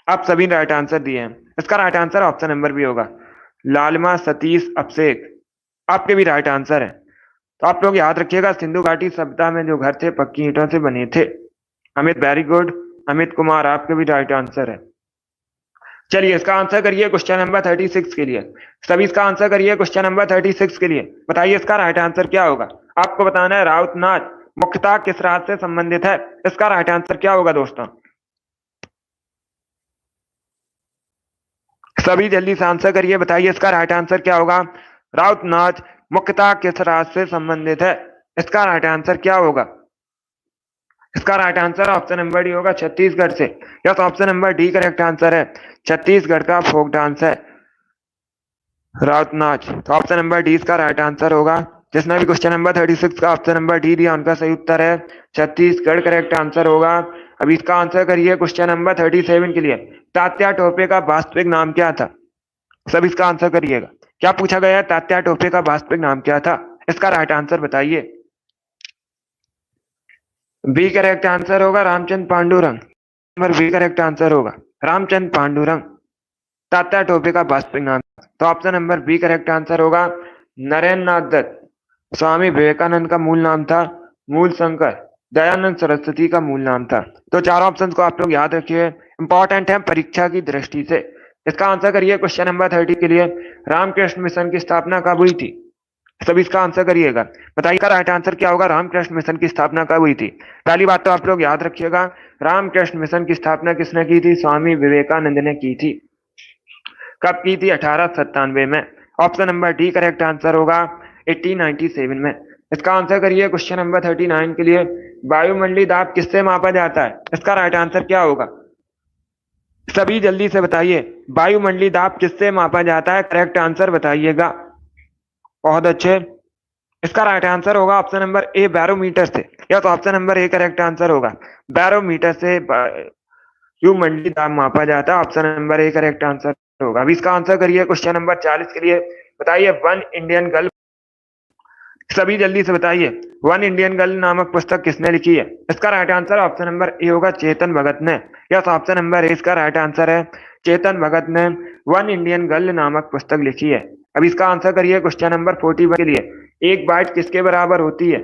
आप सभी ने राइट आंसर दिए हैं। इसका राइट आंसर ऑप्शन नंबर भी होगा। लालिमा, सतीश, अभिषेक, आपके भी राइट आंसर है। तो आप लोग याद रखिएगा, सिंधु घाटी सभ्यता में जो घर थे पक्की ईंटों से बने थे। अमित, वेरी गुड, अमित कुमार, आपके भी राइट आंसर है। चलिए इसका आंसर करिए क्वेश्चन नंबर 36 के लिए। सभी इसका आंसर करिए क्वेश्चन नंबर 36 के लिए। बताइए इसका राइट आंसर क्या होगा? आपको बताना है राउत नाच मुख्यतः किस राज्य से संबंधित है? इसका राइट आंसर क्या होगा दोस्तों? सभी जल्दी से आंसर करिए। बताइए इसका राइट आंसर क्या होगा? राउत नाच मुख्यतः किस राज्य से संबंधित है? इसका राइट आंसर क्या होगा? इसका right answer option number D होगा, छत्तीसगढ़ से। Yes, option number D correct answer है। छत्तीसगढ़ का फोक डांस है राउत नाच। तो ऑप्शन नंबर डी इसका राइट आंसर होगा। जिसने भी क्वेश्चन नंबर 36 का ऑप्शन नंबर डी दिया उनका सही उत्तर है छत्तीसगढ़ करेक्ट आंसर होगा। अब इसका आंसर करिए क्वेश्चन नंबर 37 के लिए। तात्या टोपे का वास्तविक नाम क्या था? सब इसका आंसर करिएगा। क्या पूछा गया है? तात्या टोपे का वास्तविक नाम क्या था? इसका राइट आंसर बताइए। बी करेक्ट आंसर होगा Ramchandra Pandurang. Number B correct answer होगा रामचंद्र पांडुरंग, तात्या टोपे का वास्तविक नाम। तो option number B correct answer होगा। नरेंद्र नाथ दत्त स्वामी विवेकानंद का मूल नाम था। मूल शंकर दयानंद सरस्वती का मूल नाम था। तो चारों ऑप्शन को आप लोग याद रखिए, इंपॉर्टेंट है परीक्षा की दृष्टि से। इसका आंसर करिए क्वेश्चन नंबर 30 के लिए। रामकृष्ण मिशन की स्थापना कब हुई थी? सब इसका आंसर करिएगा। बताइए राइट आंसर क्या होगा? रामकृष्ण मिशन की स्थापना कब हुई थी? पहली बात तो आप लोग याद रखिएगा, रामकृष्ण मिशन की स्थापना किसने की थी? स्वामी विवेकानंद ने की थी। कब की थी? 1897 में। Option number D correct answer होगा 1897 में। इसका आंसर करिए क्वेश्चन नंबर 39 के लिए। वायुमंडलीय दाब किससे मापा जाता है? इसका राइट आंसर क्या होगा? सभी जल्दी से बताइए, वायुमंडलीय दाब किससे मापा जाता है? करेक्ट आंसर बताइएगा। बहुत अच्छे। इसका राइट आंसर होगा ऑप्शन नंबर ए, बैरोमीटर से। या तो option number A correct answer होगा। बैरोमीटर से वायुमंडलीय दाब मापा जाता है। Option number A correct answer होगा। अभी इसका आंसर करिए क्वेश्चन नंबर 40 के लिए। बताइए वन इंडियन गर्ल, सभी जल्दी से बताइए, वन इंडियन गर्ल नामक पुस्तक किसने लिखी है? इसका right answer option number A होगा चेतन भगत ने। यस, ऑप्शन नंबर ए इसका राइट आंसर है। चेतन भगत ने वन इंडियन गर्ल नामक पुस्तक लिखी है। अब इसका आंसर करिए क्वेश्चन नंबर 41 के लिए। एक बाइट किसके बराबर होती है?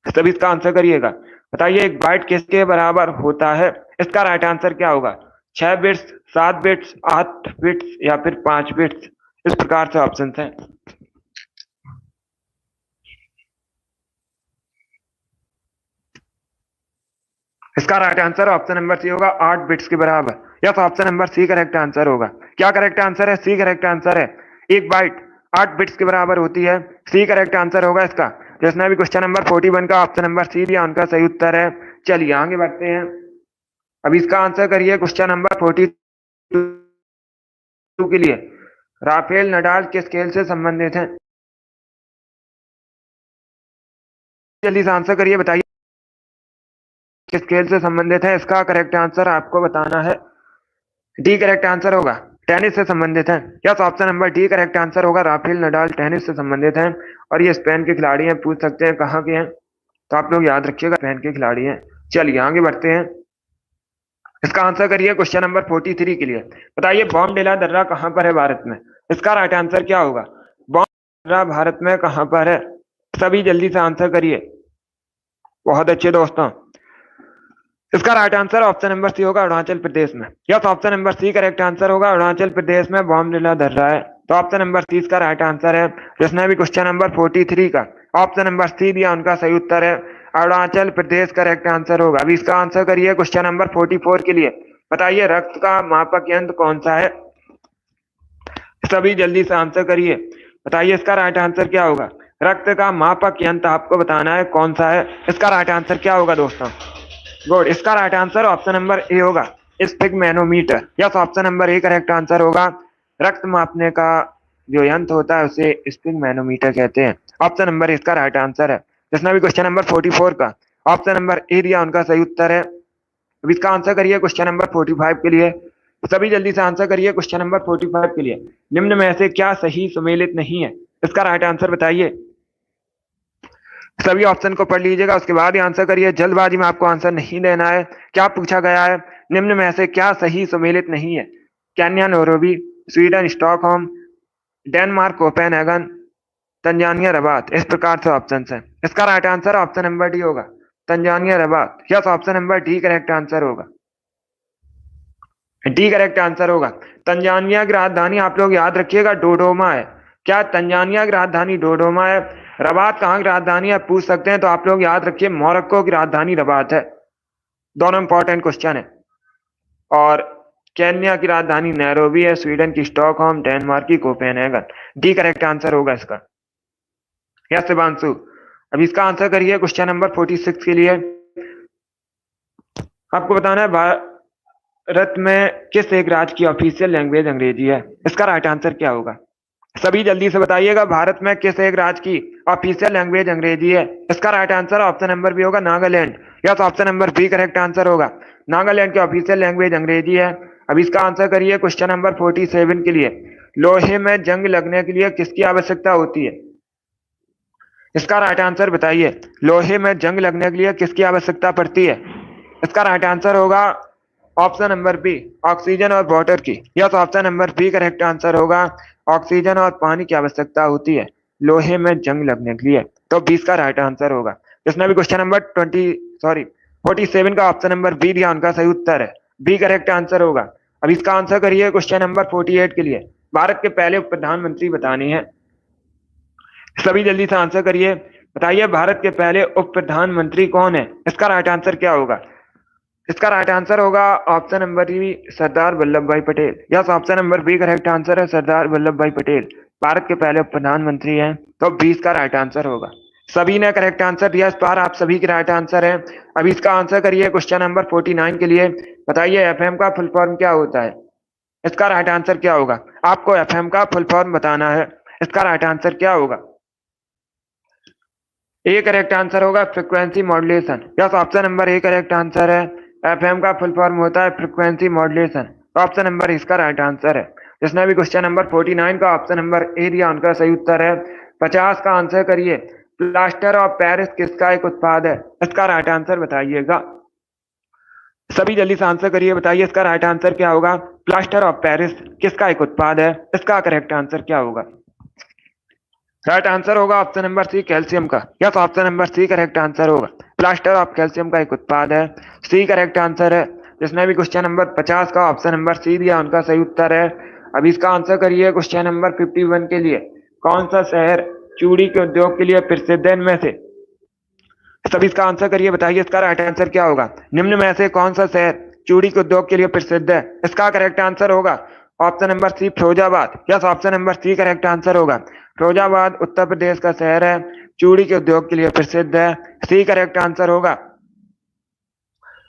तब इसका आंसर करिएगा। बताइए एक बाइट किसके बराबर होता है? इसका राइट आंसर क्या होगा? 6 बिट्स, 7 बिट्स, 8 बिट्स या फिर 5 बिट्स। इस प्रकार से ऑप्शन हैं। इसका right answer option number C होगा 8 बिट्स के बराबर। Yes, option number C correct answer होगा। क्या करेक्ट आंसर है? सी करेक्ट आंसर है। एक बाइट 8 बिट्स के बराबर होती है। सी करेक्ट आंसर होगा इसका। जिसने भी क्वेश्चन नंबर 41 का ऑप्शन नंबर सी दिया उनका सही उत्तर है। चलिए आगे बढ़ते हैं। अब इसका आंसर करिए क्वेश्चन नंबर 42 के लिए। राफेल नडाल किस खेल से संबंधित हैं? जल्दी से आंसर करिए, बताइए किस खेल से संबंधित है? इसका करेक्ट आंसर आपको बताना है। डी करेक्ट आंसर होगा, टेनिस से संबंधित है। Yes, option number D correct answer होगा। राफेल नडाल टेनिस से संबंधित हैं और ये स्पेन के खिलाड़ी हैं। पूछ सकते हैं कहाँ के हैं, तो आप लोग याद रखिएगा स्पेन के खिलाड़ी हैं। चलिए आगे बढ़ते हैं। इसका आंसर करिए क्वेश्चन नंबर 43 के लिए। बताइए बॉमडिला दर्रा कहाँ पर है भारत में? इसका राइट आंसर क्या होगा? बॉमडिला दर्रा भारत में कहाँ पर है? सभी जल्दी से आंसर करिए। बहुत अच्छे दोस्तों, इसका right answer option number C होगा, अरुणाचल प्रदेश में। Yes, option number C correct answer होगा। अरुणाचल प्रदेश में बॉमडिला दर्रा है। तो ऑप्शन नंबर सी इसका राइट आंसर है। जिसने भी क्वेश्चन नंबर 43 का ऑप्शन नंबर सी दिया उनका सही उत्तर है अरुणाचल प्रदेश करेक्ट आंसर होगा। अभी इसका आंसर करिए क्वेश्चन नंबर 44 के लिए। बताइए रक्त का मापक यंत्र कौन सा है? सभी जल्दी से आंसर करिए। बताइए इसका राइट आंसर क्या होगा? रक्त का मापक यंत्र आपको बताना है कौन सा है। इसका राइट आंसर क्या होगा दोस्तों? गुड, इसका right answer option number A होगा, sphygmomanometer. Yes, option number A correct answer होगा। रक्त मापने का जो यंत्र होता है उसे स्फिग्मेनोमीटर कहते हैं। ऑप्शन नंबर इसका राइट आंसर है। जिसने भी क्वेश्चन नंबर 44 का ऑप्शन नंबर ए दिया उनका सही उत्तर है। अब इसका आंसर करिए क्वेश्चन नंबर 45 के लिए। सभी जल्दी से आंसर करिए क्वेश्चन नंबर 45 के लिए। निम्न में से क्या सही सुमेलित नहीं है? इसका राइट आंसर बताइए। सभी ऑप्शन को पढ़ लीजिएगा, उसके बाद ही आंसर करिए। जल्दबाजी में आपको आंसर नहीं देना है। क्या पूछा गया है? निम्न में से क्या सही सुमेलित नहीं है? Kenya Nairobi, Sweden Stockholm, Denmark Copenhagen, Tanzania Rabat. इस प्रकार से ऑप्शन है। इसका right answer option number D होगा, Tanzania Rabat. Yes, option number D correct answer होगा। डी करेक्ट आंसर होगा। तंजानिया की राजधानी आप लोग याद रखिएगा डोडोमा है। क्या तंजानिया की राजधानी डोडोमा है? रबात कहाँ की राजधानी है पूछ सकते हैं, तो आप लोग याद रखिए मोरक्को की राजधानी रबात है। दोनों इंपॉर्टेंट क्वेश्चन है। और केन्या की राजधानी नैरोबी है, स्वीडन की स्टॉकहोम, डेनमार्क की कोपेनहेगन। डी करेक्ट आंसर होगा इसका। यस शिवांशु, अब इसका आंसर करिए क्वेश्चन नंबर 46 के लिए। आपको बताना है भारत में किस एक राज्य की ऑफिशियल लैंग्वेज अंग्रेजी है। इसका राइट आंसर क्या होगा? सभी जल्दी से बताइएगा, भारत में किस एक राज्य की ऑफिशियल लैंग्वेज अंग्रेजी है। इसका right answer option number B होगा Nagaland. Yes, option number B correct answer होगा। नागालैंड की ऑफिशियल लैंग्वेज अंग्रेजी है। अब इसका आंसर करिए क्वेश्चन नंबर 47 के लिए। लोहे में जंग लगने के लिए किसकी आवश्यकता होती है? इसका राइट आंसर बताइए। लोहे में जंग लगने के लिए किसकी आवश्यकता पड़ती है? इसका राइट आंसर होगा ऑप्शन नंबर बी, ऑक्सीजन और वाटर की। Yes, option number B correct answer होगा। ऑक्सीजन और पानी की आवश्यकता होती है लोहे में जंग लगने के लिए। तो 20 का राइट आंसर होगा। जिसने भी क्वेश्चन नंबर 47 का ऑप्शन नंबर बी दिया, उनका सही उत्तर है बी करेक्ट आंसर होगा। अब इसका आंसर करिए क्वेश्चन नंबर 48 के लिए। भारत के पहले उप प्रधानमंत्री बताने हैं। सभी जल्दी से आंसर करिए। बताइए भारत के पहले उप प्रधानमंत्री कौन है? इसका राइट आंसर क्या होगा? इसका राइट आंसर होगा option number B, Sardar Vallabh Bhai Patel. Yes, option number B correct answer है, सरदार वल्लभ भाई पटेल भारत के पहले प्रधानमंत्री हैं। तो 20 का राइट आंसर होगा। सभी ने करेक्ट आंसर दिया, इस बार आप सभी के राइट आंसर है। अब इसका आंसर करिए क्वेश्चन नंबर 49 के लिए। बताइए एफएम का फुल फॉर्म क्या होता है? इसका राइट आंसर क्या होगा? आपको एफएम का फुल फॉर्म बताना है। इसका राइट आंसर क्या होगा? ए करेक्ट आंसर होगा frequency modulation. Yes, option number A correct answer है। एफएम का फुल फॉर्म होता है फ्रीक्वेंसी मॉड्यूलेशन। ऑप्शन नंबर इसका राइट आंसर है। जिसने भी क्वेश्चन नंबर 49 का ऑप्शन नंबर ए दिया, उनका सही उत्तर है। 50 का आंसर करिए। प्लास्टर ऑफ पेरिस किसका एक उत्पाद है? इसका राइट आंसर बताइएगा। सभी जल्दी से आंसर करिए। बताइए इसका राइट आंसर क्या होगा? प्लास्टर ऑफ पेरिस किसका एक उत्पाद है? इसका करेक्ट आंसर क्या होगा? राइट आंसर होगा ऑप्शन नंबर सी, कैल्शियम का। Yes, option number C correct answer होगा। प्लास्टर ऑफ कैल्शियम का एक उत्पाद है। सी करेक्ट आंसर है। जिसने भी क्वेश्चन नंबर 50 का ऑप्शन नंबर सी दिया, उनका सही उत्तर है। अब इसका आंसर करिए क्वेश्चन नंबर 51 के लिए। कौन सा शहर चूड़ी के उद्योग के लिए प्रसिद्ध है इनमें से? सब इसका आंसर करिए। बताइए इसका राइट आंसर क्या होगा? निम्न में से कौन सा शहर चूड़ी के उद्योग के लिए प्रसिद्ध है? इसका करेक्ट आंसर होगा option number C, Firozabad. Yes, option number C correct answer होगा। फिरोजाबाद उत्तर प्रदेश का शहर है, चूड़ी के उद्योग के लिए प्रसिद्ध है। सी करेक्ट आंसर होगा।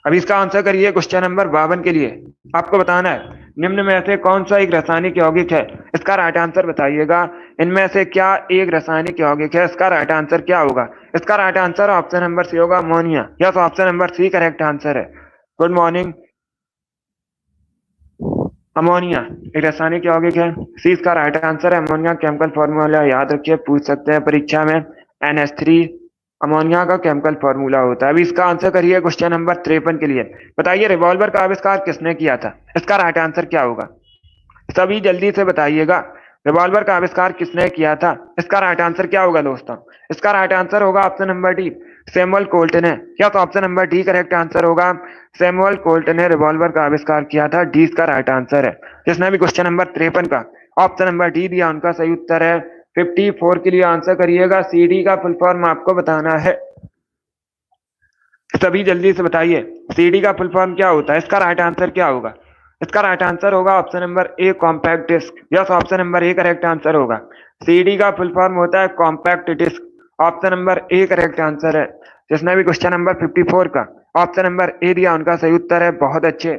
अब इसका आंसर करिए क्वेश्चन नंबर 52 के लिए। आपको बताना है निम्न में से कौन सा एक रासायनिक यौगिक है? इसका राइट आंसर बताइएगा। इनमें से क्या एक रासायनिक यौगिक है? इसका राइट आंसर क्या होगा? इसका right answer option number C होगा, ammonia. Yes, option number C correct answer है। Good morning. अमोनिया एक रासायनिक यौगिक है। सी इसका राइट आंसर है। अमोनिया केमिकल फॉर्मूला याद रखिए, पूछ सकते हैं परीक्षा में। NH3 अमोनिया का केमिकल फॉर्मूला होता है। अभी इसका आंसर करिए क्वेश्चन नंबर 53 के लिए। बताइए रिवॉल्वर का आविष्कार किसने किया था? इसका राइट आंसर क्या होगा? सभी जल्दी से बताइएगा। रिवॉल्वर का आविष्कार किसने किया था? इसका राइट आंसर क्या होगा दोस्तों? इसका राइट आंसर होगा option number D, Samuel Colt ने। क्या तो option number D correct answer होगा। सैमुअल कोल्ट ने रिवॉल्वर का आविष्कार किया था। डी इसका राइट आंसर है। जिसने भी क्वेश्चन नंबर 53 का ऑप्शन नंबर डी दिया, उनका सही उत्तर है। 54 के लिए आंसर करिएगा। CD का फुल फॉर्म आपको बताना है। सभी जल्दी से बताइए CD का फुल फॉर्म क्या होता है? इसका राइट आंसर क्या होगा? इसका राइट आंसर होगा option number A, compact disc. Yes, option number A correct answer होगा। CD का फुल फॉर्म होता है compact disc. Option number A correct answer है। जिसने भी क्वेश्चन नंबर 54 का ऑप्शन नंबर ए दिया, उनका सही उत्तर है। बहुत अच्छे।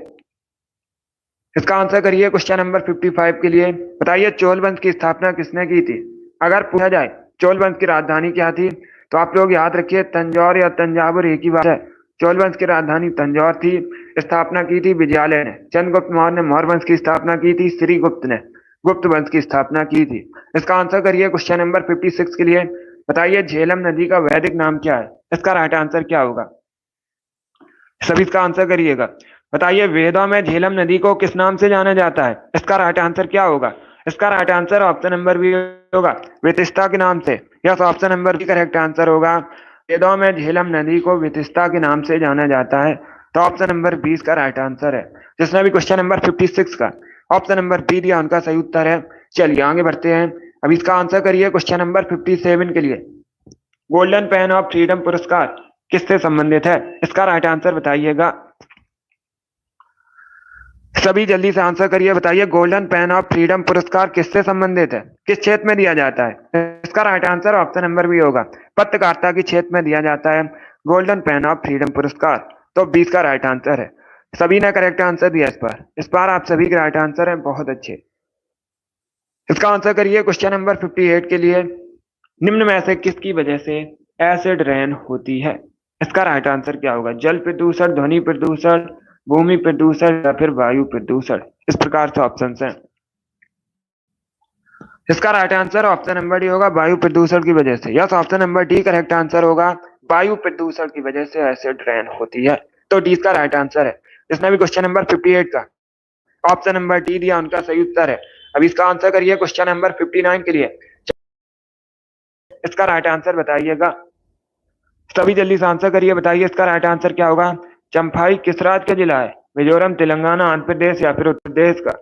इसका आंसर करिए क्वेश्चन नंबर 55 के लिए। बताइए चोल वंश की स्थापना किसने की थी? अगर पूछा जाए चोल वंश की राजधानी क्या थी, तो आप लोग याद रखिए तंजौर या तंजावुर एक ही बात है। चोल वंश की राजधानी तंजौर थी। स्थापना की थी विजयालय ने। चंद्रगुप्त मौर्य ने मौर्य वंश की स्थापना की थी। श्रीगुप्त ने गुप्त वंश की स्थापना की थी। इसका आंसर करिए क्वेश्चन नंबर 56 के लिए। बताइए झेलम नदी का वैदिक नाम क्या है? इसका राइट आंसर क्या होगा? सभी इसका आंसर करिएगा। बताइए वेदों में झेलम नदी को किस नाम से जाना जाता है? इसका राइट आंसर क्या होगा? इसका right answer option number B होगा, वितिस्ता के नाम से। Yes, option number B correct answer होगा। वेदों में झेलम नदी को वितिस्ता के नाम से जाना जाता है। तो ऑप्शन नंबर 20 का राइट आंसर है। जिसने भी क्वेश्चन नंबर 56 का ऑप्शन नंबर बी दिया, उनका सही उत्तर है। चलिए आगे बढ़ते हैं। अब इसका आंसर करिए क्वेश्चन नंबर 57 के लिए। गोल्डन पेन ऑफ फ्रीडम पुरस्कार किससे संबंधित है? इसका राइट आंसर बताइएगा। सभी जल्दी से आंसर करिए। बताइए गोल्डन पेन ऑफ फ्रीडम पुरस्कार किससे संबंधित है? किस क्षेत्र में दिया जाता है? इसका right answer option number B होगा, पत्रकारिता के क्षेत्र में दिया जाता है गोल्डन पेन ऑफ फ्रीडम पुरस्कार। तो 20 का राइट आंसर है। सभी ने करेक्ट आंसर दिया इस बार आप सभी के राइट आंसर हैं, बहुत अच्छे। इसका आंसर करिए क्वेश्चन नंबर 58 के लिए। निम्न में से किसकी वजह से एसिड रेन होती है? इसका राइट आंसर क्या होगा? जल प्रदूषण, ध्वनि प्रदूषण, भूमि प्रदूषण या फिर वायु प्रदूषण। इस प्रकार से ऑप्शन हैं। इसका right answer option number D होगा, वायु प्रदूषण की वजह से। Yes, option number D correct answer होगा, वायु प्रदूषण की वजह से एसिड रेन होती है। तो डी इसका राइट आंसर है। जिसने भी क्वेश्चन नंबर 58 का ऑप्शन नंबर डी दिया, उनका सही उत्तर है। अब इसका आंसर करिए क्वेश्चन नंबर 59 के लिए। इसका राइट आंसर बताइएगा, सभी जल्दी से आंसर करिए, बताइए इसका राइट आंसर क्या होगा। चंफाई किस राज्य का जिला है? मिजोरम, तेलंगाना, आंध्र प्रदेश या फिर उत्तर प्रदेश का?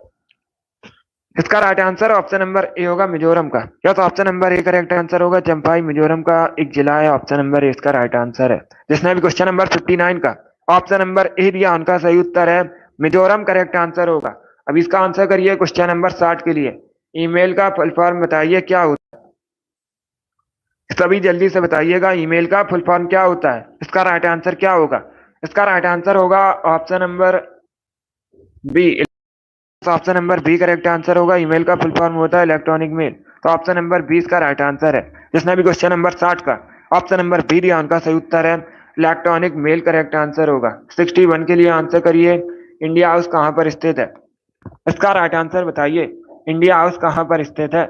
इसका right answer option number A होगा, मिजोरम का। Yes, option number A correct answer होगा। चंफाई मिजोरम का एक जिला है। ऑप्शन नंबर ए इसका राइट आंसर है। जिसने भी क्वेश्चन नंबर 59 का ऑप्शन नंबर ए दिया, उनका सही उत्तर है मिजोरम करेक्ट आंसर होगा। अब इसका आंसर करिए क्वेश्चन नंबर 60 के लिए। ईमेल का फुल फॉर्म बताइए क्या होता है? सभी जल्दी से बताइएगा, ईमेल का फुल फॉर्म क्या होता है? इसका राइट आंसर क्या होगा? इसका राइट आंसर होगा option number B. Option number B correct answer होगा। ईमेल का फुल फॉर्म होता है इलेक्ट्रॉनिक मेल। तो ऑप्शन नंबर 20 का राइट आंसर है। जिसने भी क्वेश्चन नंबर 60 का ऑप्शन नंबर बी दिया, उनका सही उत्तर है इलेक्ट्रॉनिक मेल करेक्ट आंसर होगा। 61 के लिए आंसर करिए। इंडिया हाउस कहाँ पर स्थित है? इसका राइट आंसर बताइए, इंडिया हाउस कहाँ पर स्थित है?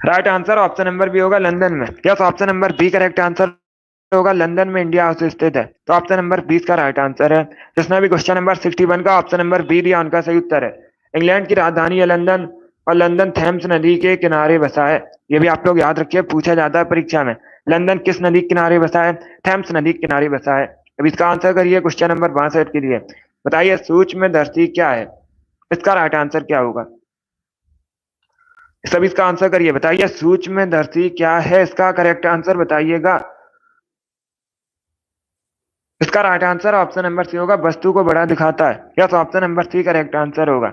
Right answer option number B होगा, लंदन में। Yes, option number B correct answer होगा, लंदन में इंडिया हाउस स्थित है। तो ऑप्शन नंबर 20 का राइट आंसर है। जिसने भी क्वेश्चन नंबर 61 का ऑप्शन नंबर बी दिया, उनका सही उत्तर है इंग्लैंड की राजधानी है लंदन, और लंदन थेम्स नदी के किनारे बसा है। ये भी आप लोग याद रखिए, पूछा जाता है परीक्षा में। लंदन किस नदी के किनारे बसा है? थेम्स नदी के किनारे बसा है। अब इसका आंसर करिए क्वेश्चन नंबर 62 के लिए। बताइए सूक्ष्मदर्शी क्या है? इसका राइट आंसर क्या होगा? सब इसका आंसर करिए, बताइए सूक्ष्मदर्शी क्या है? इसका करेक्ट आंसर बताइएगा। इसका right answer option number C होगा, वस्तु को बड़ा दिखाता है। Yes, option number C correct answer होगा।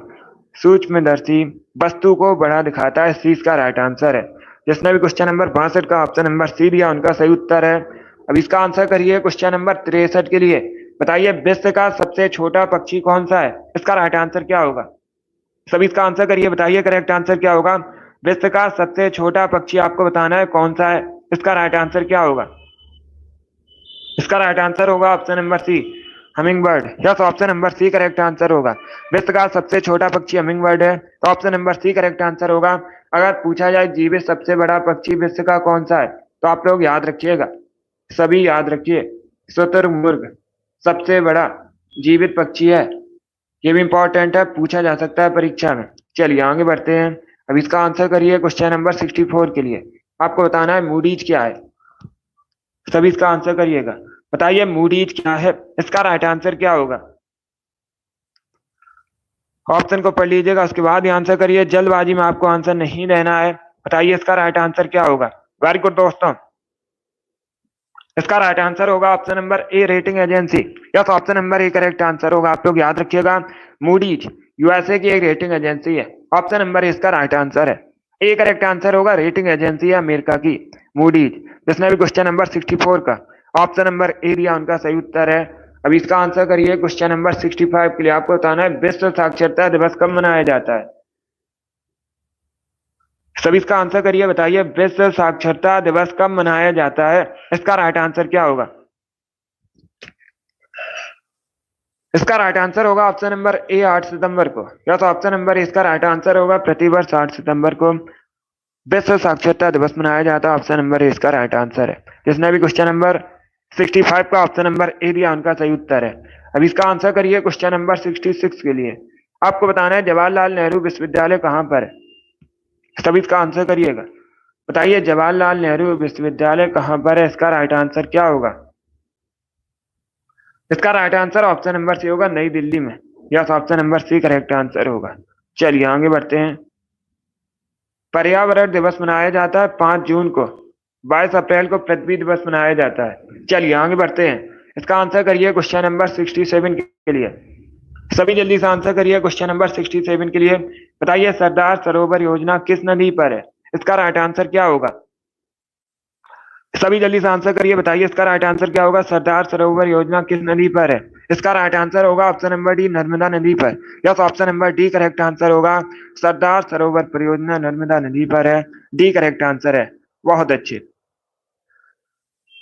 सूक्ष्मदर्शी वस्तु को बड़ा दिखाता है, सी इसका राइट आंसर है। जिसने भी क्वेश्चन नंबर 62 का ऑप्शन नंबर सी दिया, उनका सही उत्तर है। अब इसका आंसर करिए क्वेश्चन नंबर 63 के लिए। बताइए विश्व का सबसे छोटा पक्षी कौन सा है? इसका राइट आंसर क्या होगा? सभी इसका आंसर करिए, बताइए करेक्ट आंसर क्या होगा। विश्व का सबसे छोटा पक्षी आपको बताना है कौन सा है। इसका राइट आंसर क्या होगा? इसका राइट आंसर होगा option number C, hummingbird. Yes, option number C correct answer होगा। विश्व का सबसे छोटा पक्षी हमिंग बर्ड है, तो option number C correct answer होगा। अगर पूछा जाए जीवित सबसे बड़ा पक्षी विश्व का कौन सा है, तो आप लोग याद रखिएगा, सभी याद रखिए, शुतुरमुर्ग सबसे बड़ा जीवित पक्षी है। ये भी इंपॉर्टेंट है, पूछा जा सकता है परीक्षा में। चलिए आगे बढ़ते हैं। अब इसका आंसर करिए क्वेश्चन नंबर 64 के लिए। आपको बताना है मूडीज क्या है। सभी इसका आंसर करिएगा, बताइए मूडीज क्या है? इसका राइट आंसर क्या होगा? ऑप्शन को पढ़ लीजिएगा, उसके बाद ही आंसर करिए। जल्दबाजी में आपको आंसर नहीं देना है। बताइए इसका राइट आंसर क्या होगा? वेरी गुड दोस्तों, इसका राइट आंसर होगा option number A, rating agency. Yes, option number A correct answer होगा। आप लोग याद रखिएगा, मूडीज यूएसए की एक रेटिंग एजेंसी है। ऑप्शन नंबर ए इसका राइट आंसर है। ए करेक्ट आंसर होगा, रेटिंग एजेंसी है अमेरिका की मूडीज। जिसने भी क्वेश्चन नंबर 64 का ऑप्शन नंबर ए दिया, उनका सही उत्तर है। अब इसका आंसर करिए क्वेश्चन नंबर 65 के लिए। आपको बताना है विश्व साक्षरता दिवस कब मनाया जाता है? सभी इसका आंसर करिए, बताइए विश्व साक्षरता दिवस कब मनाया जाता है? इसका राइट आंसर क्या होगा? इसका राइट आंसर होगा ऑप्शन नंबर ए, 8 सितंबर को। या तो ऑप्शन नंबर ए इसका राइट आंसर होगा, प्रतिवर्ष 8 सितंबर को विश्व साक्षरता दिवस मनाया जाता है। ऑप्शन नंबर ए इसका राइट आंसर है। जिसने भी क्वेश्चन नंबर 65 का ऑप्शन नंबर ए दिया, उनका सही उत्तर है। अब इसका आंसर करिए क्वेश्चन नंबर 66 के लिए। आपको बताना है जवाहरलाल नेहरू विश्वविद्यालय कहाँ पर है? सभी इसका आंसर करिएगा, बताइए जवाहरलाल नेहरू विश्वविद्यालय कहाँ पर है? इसका राइट आंसर क्या होगा? इसका right answer option number C होगा, नई दिल्ली में। Yes, option number C correct answer होगा। चलिए आगे बढ़ते हैं। पर्यावरण दिवस मनाया जाता है 5 जून को। 22 अप्रैल को पृथ्वी दिवस मनाया जाता है। चलिए आगे बढ़ते हैं। इसका आंसर करिए क्वेश्चन नंबर 67 के लिए। सभी जल्दी से आंसर करिए क्वेश्चन नंबर 67 के लिए। बताइए सरदार सरोवर योजना किस नदी पर है? इसका राइट आंसर क्या होगा? सभी जल्दी से आंसर करिए, बताइए इसका राइट आंसर क्या होगा। सरदार सरोवर योजना किस नदी पर है? इसका राइट आंसर होगा ऑप्शन नंबर डी, नर्मदा नदी पर। Yes, option number D correct answer होगा। सरदार सरोवर परियोजना नर्मदा नदी पर है। डी करेक्ट आंसर है। बहुत अच्छे।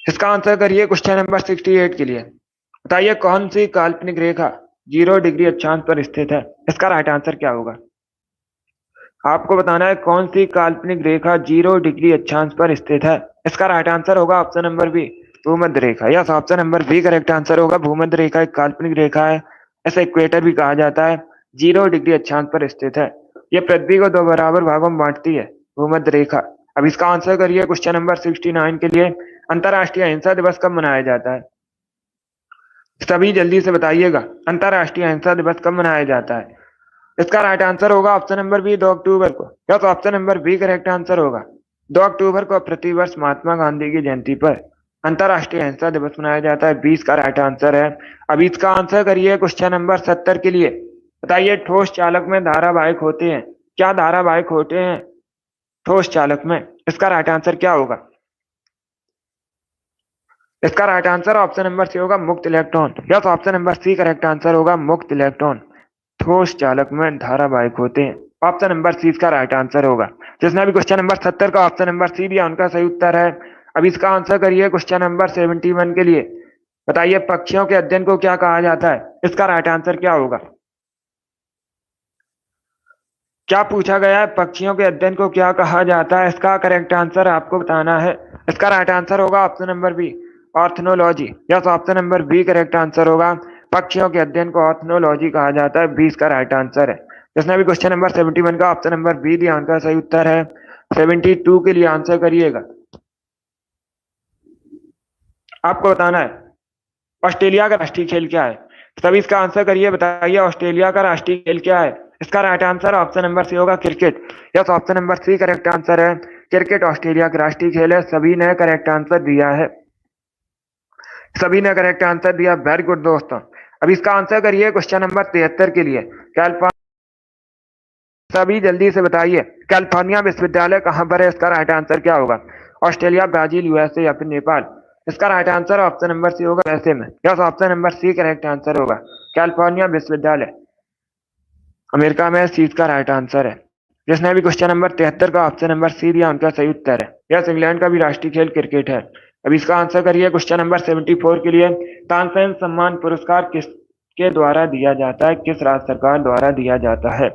इसका आंसर करिए क्वेश्चन नंबर 68 के लिए। बताइए कौन सी काल्पनिक रेखा 0 डिग्री अक्षांश पर स्थित है? इसका राइट आंसर क्या होगा? आपको बताना है कौन सी काल्पनिक रेखा 0 डिग्री अक्षांश पर स्थित है। इसका राइट आंसर होगा ऑप्शन नंबर बी, भूमध्य रेखा। Yes, option number B correct answer होगा। भूमध्य रेखा एक काल्पनिक रेखा है, ऐसे इक्वेटर भी कहा जाता है, 0 डिग्री अक्षांश पर स्थित है। यह पृथ्वी को दो बराबर भागों में बांटती है, भूमध्य रेखा। अब इसका आंसर करिए क्वेश्चन नंबर 69 के लिए। अंतर्राष्ट्रीय अहिंसा दिवस कब मनाया जाता है? सभी जल्दी से बताइएगा, अंतर्राष्ट्रीय अहिंसा दिवस कब मनाया जाता है? इसका राइट आंसर होगा ऑप्शन नंबर बी, 2 अक्टूबर को। या तो option number B correct answer होगा। 2 अक्टूबर को प्रतिवर्ष महात्मा गांधी की जयंती पर अंतर्राष्ट्रीय अहिंसा दिवस मनाया जाता है। 20 का राइट आंसर है। अब इसका आंसर करिए क्वेश्चन नंबर 70 के लिए। बताइए ठोस चालक में धारावाहिक होते हैं, क्या धारावाहिक होते हैं ठोस चालक में? इसका राइट आंसर क्या होगा? इसका right answer option number C होगा, मुक्त electron. Yes, option number C correct answer होगा, मुक्त इलेक्ट्रॉन ठोस चालक में धारावाहिक होते हैं। ऑप्शन नंबर सी इसका राइट आंसर होगा। जिसने भी क्वेश्चन नंबर 70 का ऑप्शन नंबर सी दिया उनका सही उत्तर है। अब इसका आंसर करिए क्वेश्चन नंबर 71 के लिए। बताइए पक्षियों के अध्ययन को क्या कहा जाता है? इसका राइट आंसर क्या होगा? क्या पूछा गया है, पक्षियों के अध्ययन को क्या कहा जाता है? इसका करेक्ट आंसर आपको बताना है। इसका राइट आंसर होगा option number B, ornithology. Yes, option number B correct answer होगा। पक्षियों के अध्ययन को ऑर्थनोलॉजी कहा जाता है। 20 का राइट आंसर है। जिसने भी क्वेश्चन नंबर 71 का ऑप्शन नंबर बी दिया उनका सही उत्तर है। 72 के लिए आंसर करिएगा। आपको बताना है ऑस्ट्रेलिया का राष्ट्रीय खेल क्या है? सभी इसका आंसर करिए, बताइए ऑस्ट्रेलिया का राष्ट्रीय खेल क्या है? इसका right answer option number C होगा, cricket. Yes, option number C correct answer है। क्रिकेट ऑस्ट्रेलिया का राष्ट्रीय खेल है। सभी ने करेक्ट आंसर दिया है। सभी ने करेक्ट आंसर दिया, वेरी गुड दोस्तों। अब इसका आंसर करिए क्वेश्चन नंबर 73 के लिए। सभी जल्दी से बताइए कैलिफोर्निया विश्वविद्यालय कहां पर है? इसका राइट आंसर क्या होगा? ऑस्ट्रेलिया, ब्राजील, यूएसए या फिर नेपाल? इसका right answer option number C होगा, यूएसए में। Yes, option number C correct answer होगा। कैलिफोर्निया विश्वविद्यालय अमेरिका में, सी का राइट आंसर है। जिसने भी क्वेश्चन नंबर 73 का ऑप्शन नंबर सी दिया उनका सही उत्तर है। यस, इंग्लैंड का भी राष्ट्रीय खेल क्रिकेट है। अब इसका आंसर करिए क्वेश्चन नंबर 74 के लिए। तानसेन सम्मान पुरस्कार किसके द्वारा दिया जाता है? किस राज्य सरकार द्वारा दिया जाता है?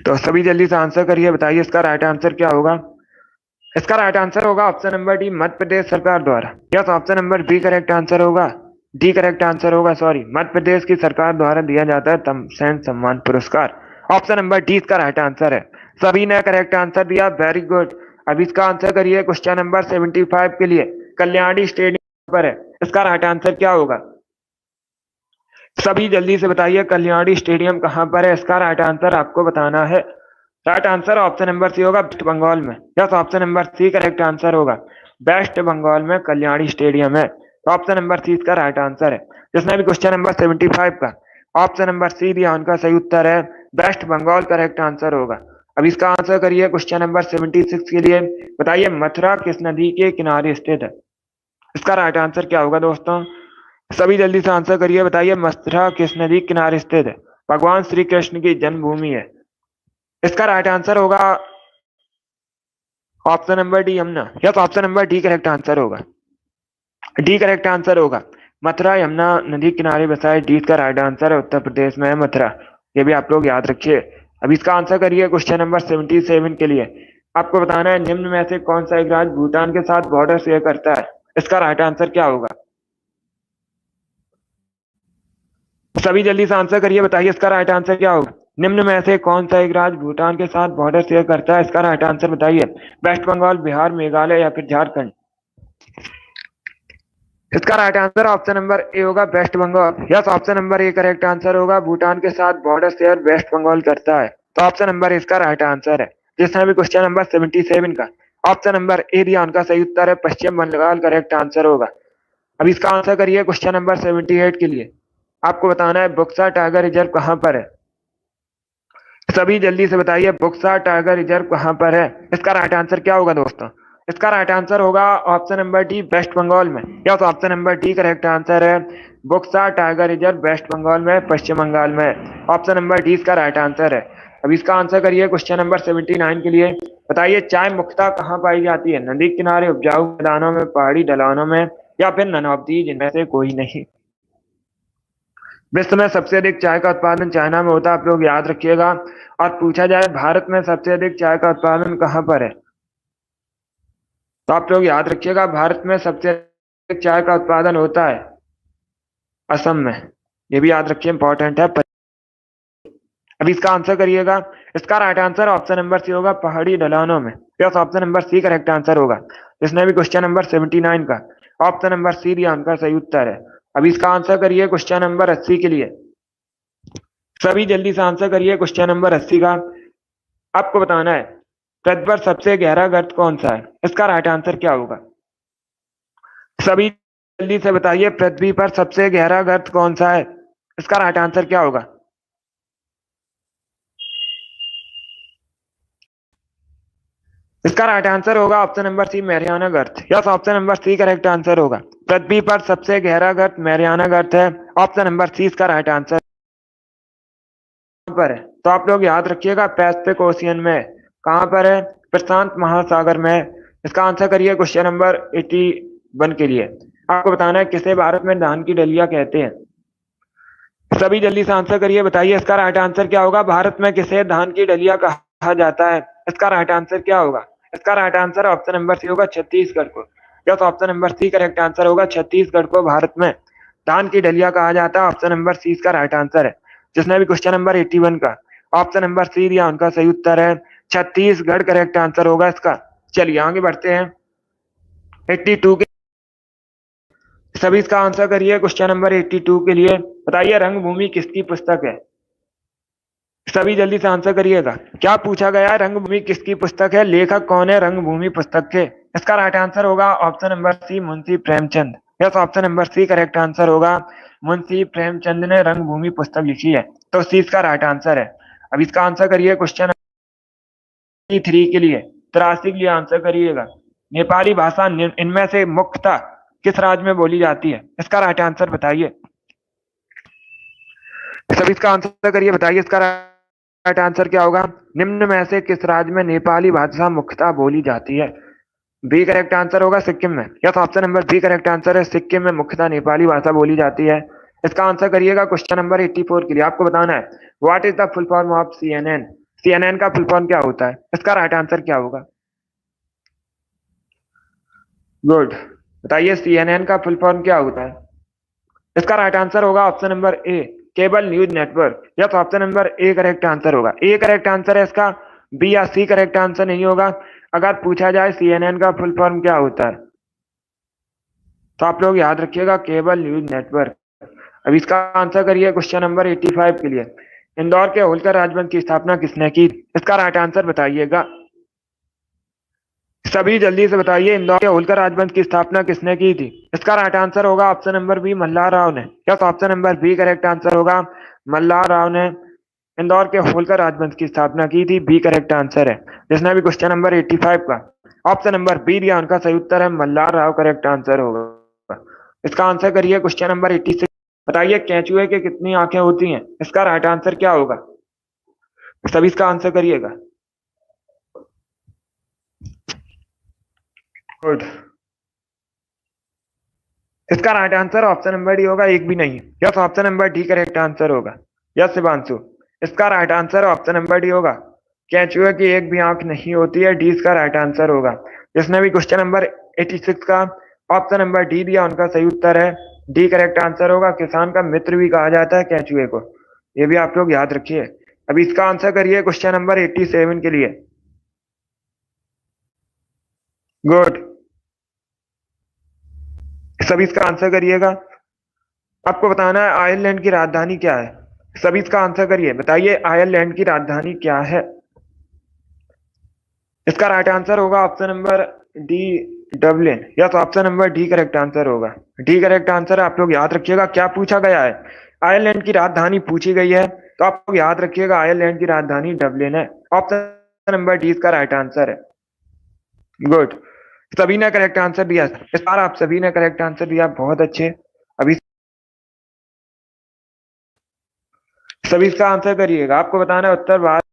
तो सभी जल्दी से आंसर करिए, बताइए इसका राइट आंसर क्या होगा? इसका राइट आंसर होगा option number D, Madhya Pradesh सरकार द्वारा। Yes, option number B correct answer होगा। डी करेक्ट आंसर होगा, सॉरी, मध्य प्रदेश की सरकार द्वारा दिया जाता है तानसेन सम्मान पुरस्कार। ऑप्शन नंबर डी इसका राइट आंसर है। सभी ने करेक्ट आंसर दिया, वेरी गुड। अब इसका आंसर करिए क्वेश्चन नंबर 75 के लिए। कल्याणी स्टेडियम पर है, इसका राइट आंसर क्या होगा? सभी जल्दी से बताइए कल्याणी स्टेडियम कहां पर है? इसका राइट आंसर आपको बताना है। Right answer option number C होगा, वेस्ट बंगाल में। Yes, option number C correct answer होगा। वेस्ट बंगाल में कल्याणी स्टेडियम है। तो ऑप्शन नंबर सी इसका राइट आंसर है। जिसने भी क्वेश्चन नंबर 75 का ऑप्शन नंबर सी दिया उनका सही उत्तर है, वेस्ट बंगाल करेक्ट आंसर होगा। अब इसका आंसर करिए क्वेश्चन नंबर 76 के लिए। बताइए मथुरा किस नदी के किनारे स्थित है? इसका राइट आंसर क्या होगा दोस्तों? सभी जल्दी से आंसर करिए, बताइए मथुरा किस नदी के किनारे स्थित है? भगवान श्री कृष्ण की जन्मभूमि है। इसका राइट आंसर होगा option number D, Yamuna. Yes, option number D correct answer होगा। डी करेक्ट आंसर होगा। मथुरा यमुना नदी किनारे बसा है। डी का राइट आंसर है, उत्तर प्रदेश में है मथुरा। ये भी आप लोग याद रखिए। अब इसका आंसर करिए क्वेश्चन नंबर 77 के लिए। आपको बताना है निम्न में से कौन सा एक राज्य भूटान के साथ बॉर्डर शेयर करता है? इसका राइट आंसर क्या होगा? सभी जल्दी से आंसर करिए, बताइए इसका राइट आंसर क्या होगा? निम्न में से कौन सा एक राज्य भूटान के साथ बॉर्डर शेयर करता है? इसका राइट आंसर बताइए। वेस्ट बंगाल, बिहार, मेघालय या फिर झारखंड? इसका right answer option number A होगा, West Bengal. Yes, option number A correct answer होगा। भूटान के साथ बॉर्डर शेयर वेस्ट बंगाल करता है। तो ऑप्शन नंबर इसका राइट आंसर है। जिसने भी क्वेश्चन नंबर 77 का ऑप्शन नंबर ए दिया उनका सही उत्तर है, पश्चिम बंगाल करेक्ट आंसर होगा। अब इसका आंसर करिए क्वेश्चन नंबर 78 के लिए। आपको बताना है बुक्सा टाइगर रिजर्व कहां पर है? सभी जल्दी से बताइए बुक्सा टाइगर रिजर्व कहां पर है? इसका राइट आंसर क्या होगा दोस्तों? इसका राइट आंसर होगा option number D, West Bengal में। Yes, option number D correct answer है। Buxa tiger reserve West Bengal में, पश्चिम बंगाल में। ऑप्शन नंबर डी इसका राइट आंसर है। अब इसका आंसर करिए क्वेश्चन नंबर 79 के लिए। बताइए चाय मुख्यतः कहाँ पाई जाती है? नदी किनारे, उपजाऊ मैदानों में, पहाड़ी ढलानों में, या फिर नन ऑफ दी, जिनमें से कोई नहीं। विश्व में सबसे अधिक चाय का उत्पादन चाइना में होता है, आप लोग याद रखिएगा। और पूछा जाए भारत में सबसे अधिक चाय का उत्पादन कहाँ पर है, तो आप लोग याद रखिएगा भारत में सबसे अधिक चाय का उत्पादन होता है असम में। ये भी याद रखिए, इंपॉर्टेंट है। अब इसका आंसर करिएगा। इसका right answer option number C होगा, पहाड़ी ढलानों में। Yes, option number C correct answer होगा। इसने भी क्वेश्चन नंबर 79 का ऑप्शन नंबर सी दिया, उनका सही उत्तर है। अब इसका आंसर करिए क्वेश्चन नंबर 80 के लिए। सभी जल्दी से आंसर करिए क्वेश्चन नंबर 80 का। आपको बताना है पृथ्वी पर सबसे गहरा गर्त कौन सा है? इसका राइट आंसर क्या होगा? सभी जल्दी से बताइए, पृथ्वी पर सबसे गहरा गर्त कौन सा है? इसका राइट आंसर क्या होगा? इसका राइट आंसर होगा ऑप्शन नंबर सी, मैरियाना गर्त। Yes, option number C correct answer होगा। पृथ्वी पर सबसे गहरा गर्त मैरियाना गर्त है। ऑप्शन नंबर सी इसका राइट आंसर पर है, तो आप लोग याद रखिएगा पैसिफिक ओशियन में। कहां पर है? प्रशांत महासागर में। इसका आंसर करिए क्वेश्चन नंबर 81 के लिए। आपको बताना है किसे भारत में धान की डलिया कहते हैं? सभी जल्दी से आंसर करिए, बताइए इसका राइट आंसर क्या होगा? भारत में किसे धान की डलिया कहा जाता है? इसका राइट आंसर क्या होगा? इसका right answer option number C होगा, छत्तीसगढ़ को। Yes, option number C correct answer होगा। छत्तीसगढ़ को भारत में धान की डलिया कहा जाता है। ऑप्शन नंबर सी इसका राइट आंसर है। जिसने भी क्वेश्चन नंबर 81 का ऑप्शन नंबर सी दिया, उनका सही उत्तर है छत्तीसगढ़ करेक्ट आंसर होगा इसका। चलिए आगे बढ़ते हैं 82 के। सभी इसका आंसर करिए क्वेश्चन नंबर 82 के लिए। बताइए रंगभूमि किसकी पुस्तक है? सभी जल्दी से आंसर करिएगा। क्या पूछा गया है? रंगभूमि किसकी पुस्तक है? लेखक कौन है रंगभूमि पुस्तक के? इसका राइट आंसर होगा option number C, Munshi Premchand. Yes, option number C correct answer होगा। मुंशी प्रेमचंद ने रंगभूमि पुस्तक लिखी है, तो सी इसका राइट आंसर है। अब इसका आंसर करिए क्वेश्चन 3 के लिए। 83 के लिए आंसर करिएगा। नेपाली भाषा इनमें से मुख्यतः किस राज्य में बोली जाती है? इसका राइट आंसर बताइए। सभी इसका आंसर करिए, बताइए इसका राइट आंसर क्या होगा? निम्न में से किस राज्य में नेपाली भाषा मुख्यतः बोली जाती है? बी करेक्ट आंसर होगा, सिक्किम में। Yes, option number B correct answer है। सिक्किम में मुख्यतः नेपाली भाषा बोली जाती है। इसका आंसर करिएगा क्वेश्चन नंबर 84 के लिए। आपको बताना है what is the full form of CNN? CNN का फुल फॉर्म क्या होता है? इसका राइट आंसर क्या होगा? गुड, बताइए CNN का फुल फॉर्म क्या होता है? इसका राइट आंसर होगा option number A, cable news network. Yes, option number A correct answer होगा। ए करेक्ट आंसर है इसका, बी या सी करेक्ट आंसर नहीं होगा। अगर पूछा जाए CNN का फुल फॉर्म क्या होता है, तो आप लोग याद रखिएगा केबल न्यूज नेटवर्क। अब इसका आंसर करिए क्वेश्चन नंबर 85 के लिए। इंदौर के होलकर राजवंश की स्थापना किसने की? इसका राइट आंसर बताइएगा। सभी जल्दी से बताइए, इंदौर के होलकर राजवंश की स्थापना किसने की थी? इसका राइट आंसर होगा option number B, Malhar Rao ने। Yes, option number B correct answer होगा। मल्हार राव ने इंदौर के होलकर राजवंश की स्थापना की थी। बी करेक्ट आंसर है। जिसने भी क्वेश्चन नंबर 85 का ऑप्शन नंबर बी दिया, उनका सही उत्तर है मल्हार राव करेक्ट आंसर होगा। इसका आंसर करिए क्वेश्चन नंबर 86। बताइए केंचुए के कितनी आंखें होती हैं? इसका राइट आंसर क्या होगा? सभी इसका आंसर करिएगा। गुड, इसका right answer option number D होगा, एक भी नहीं। Yes, option number D correct answer होगा। यस शिवांशु, इसका right answer option number D होगा। केंचुए की एक भी आंख नहीं होती है, डी इसका राइट आंसर होगा। जिसने भी क्वेश्चन नंबर 86 का ऑप्शन नंबर डी दिया, उनका सही उत्तर है डी करेक्ट आंसर होगा। किसान का मित्र भी कहा जाता है केंचुए को, ये भी आप लोग याद रखिए। अभी इसका आंसर करिए क्वेश्चन नंबर 87 के लिए। गुड, सभी इसका आंसर करिएगा। आपको बताना है आयरलैंड की राजधानी क्या है? सभी इसका आंसर करिए, बताइए आयरलैंड की राजधानी क्या है? इसका राइट आंसर होगा option number D, Dublin. Yes, option number D correct answer होगा। डी करेक्ट आंसर है, आप लोग याद रखिएगा। क्या पूछा गया है? आयरलैंड की राजधानी पूछी गई है, तो आप लोग याद रखिएगा आयरलैंड की राजधानी डबलिन है। ऑप्शन नंबर डी इसका राइट आंसर है। गुड, सभी ने करेक्ट आंसर दिया। इस बार आप सभी ने करेक्ट आंसर दिया, बहुत अच्छे। अभी सभी इसका आंसर करिएगा। आपको बताना है उत्तर भारत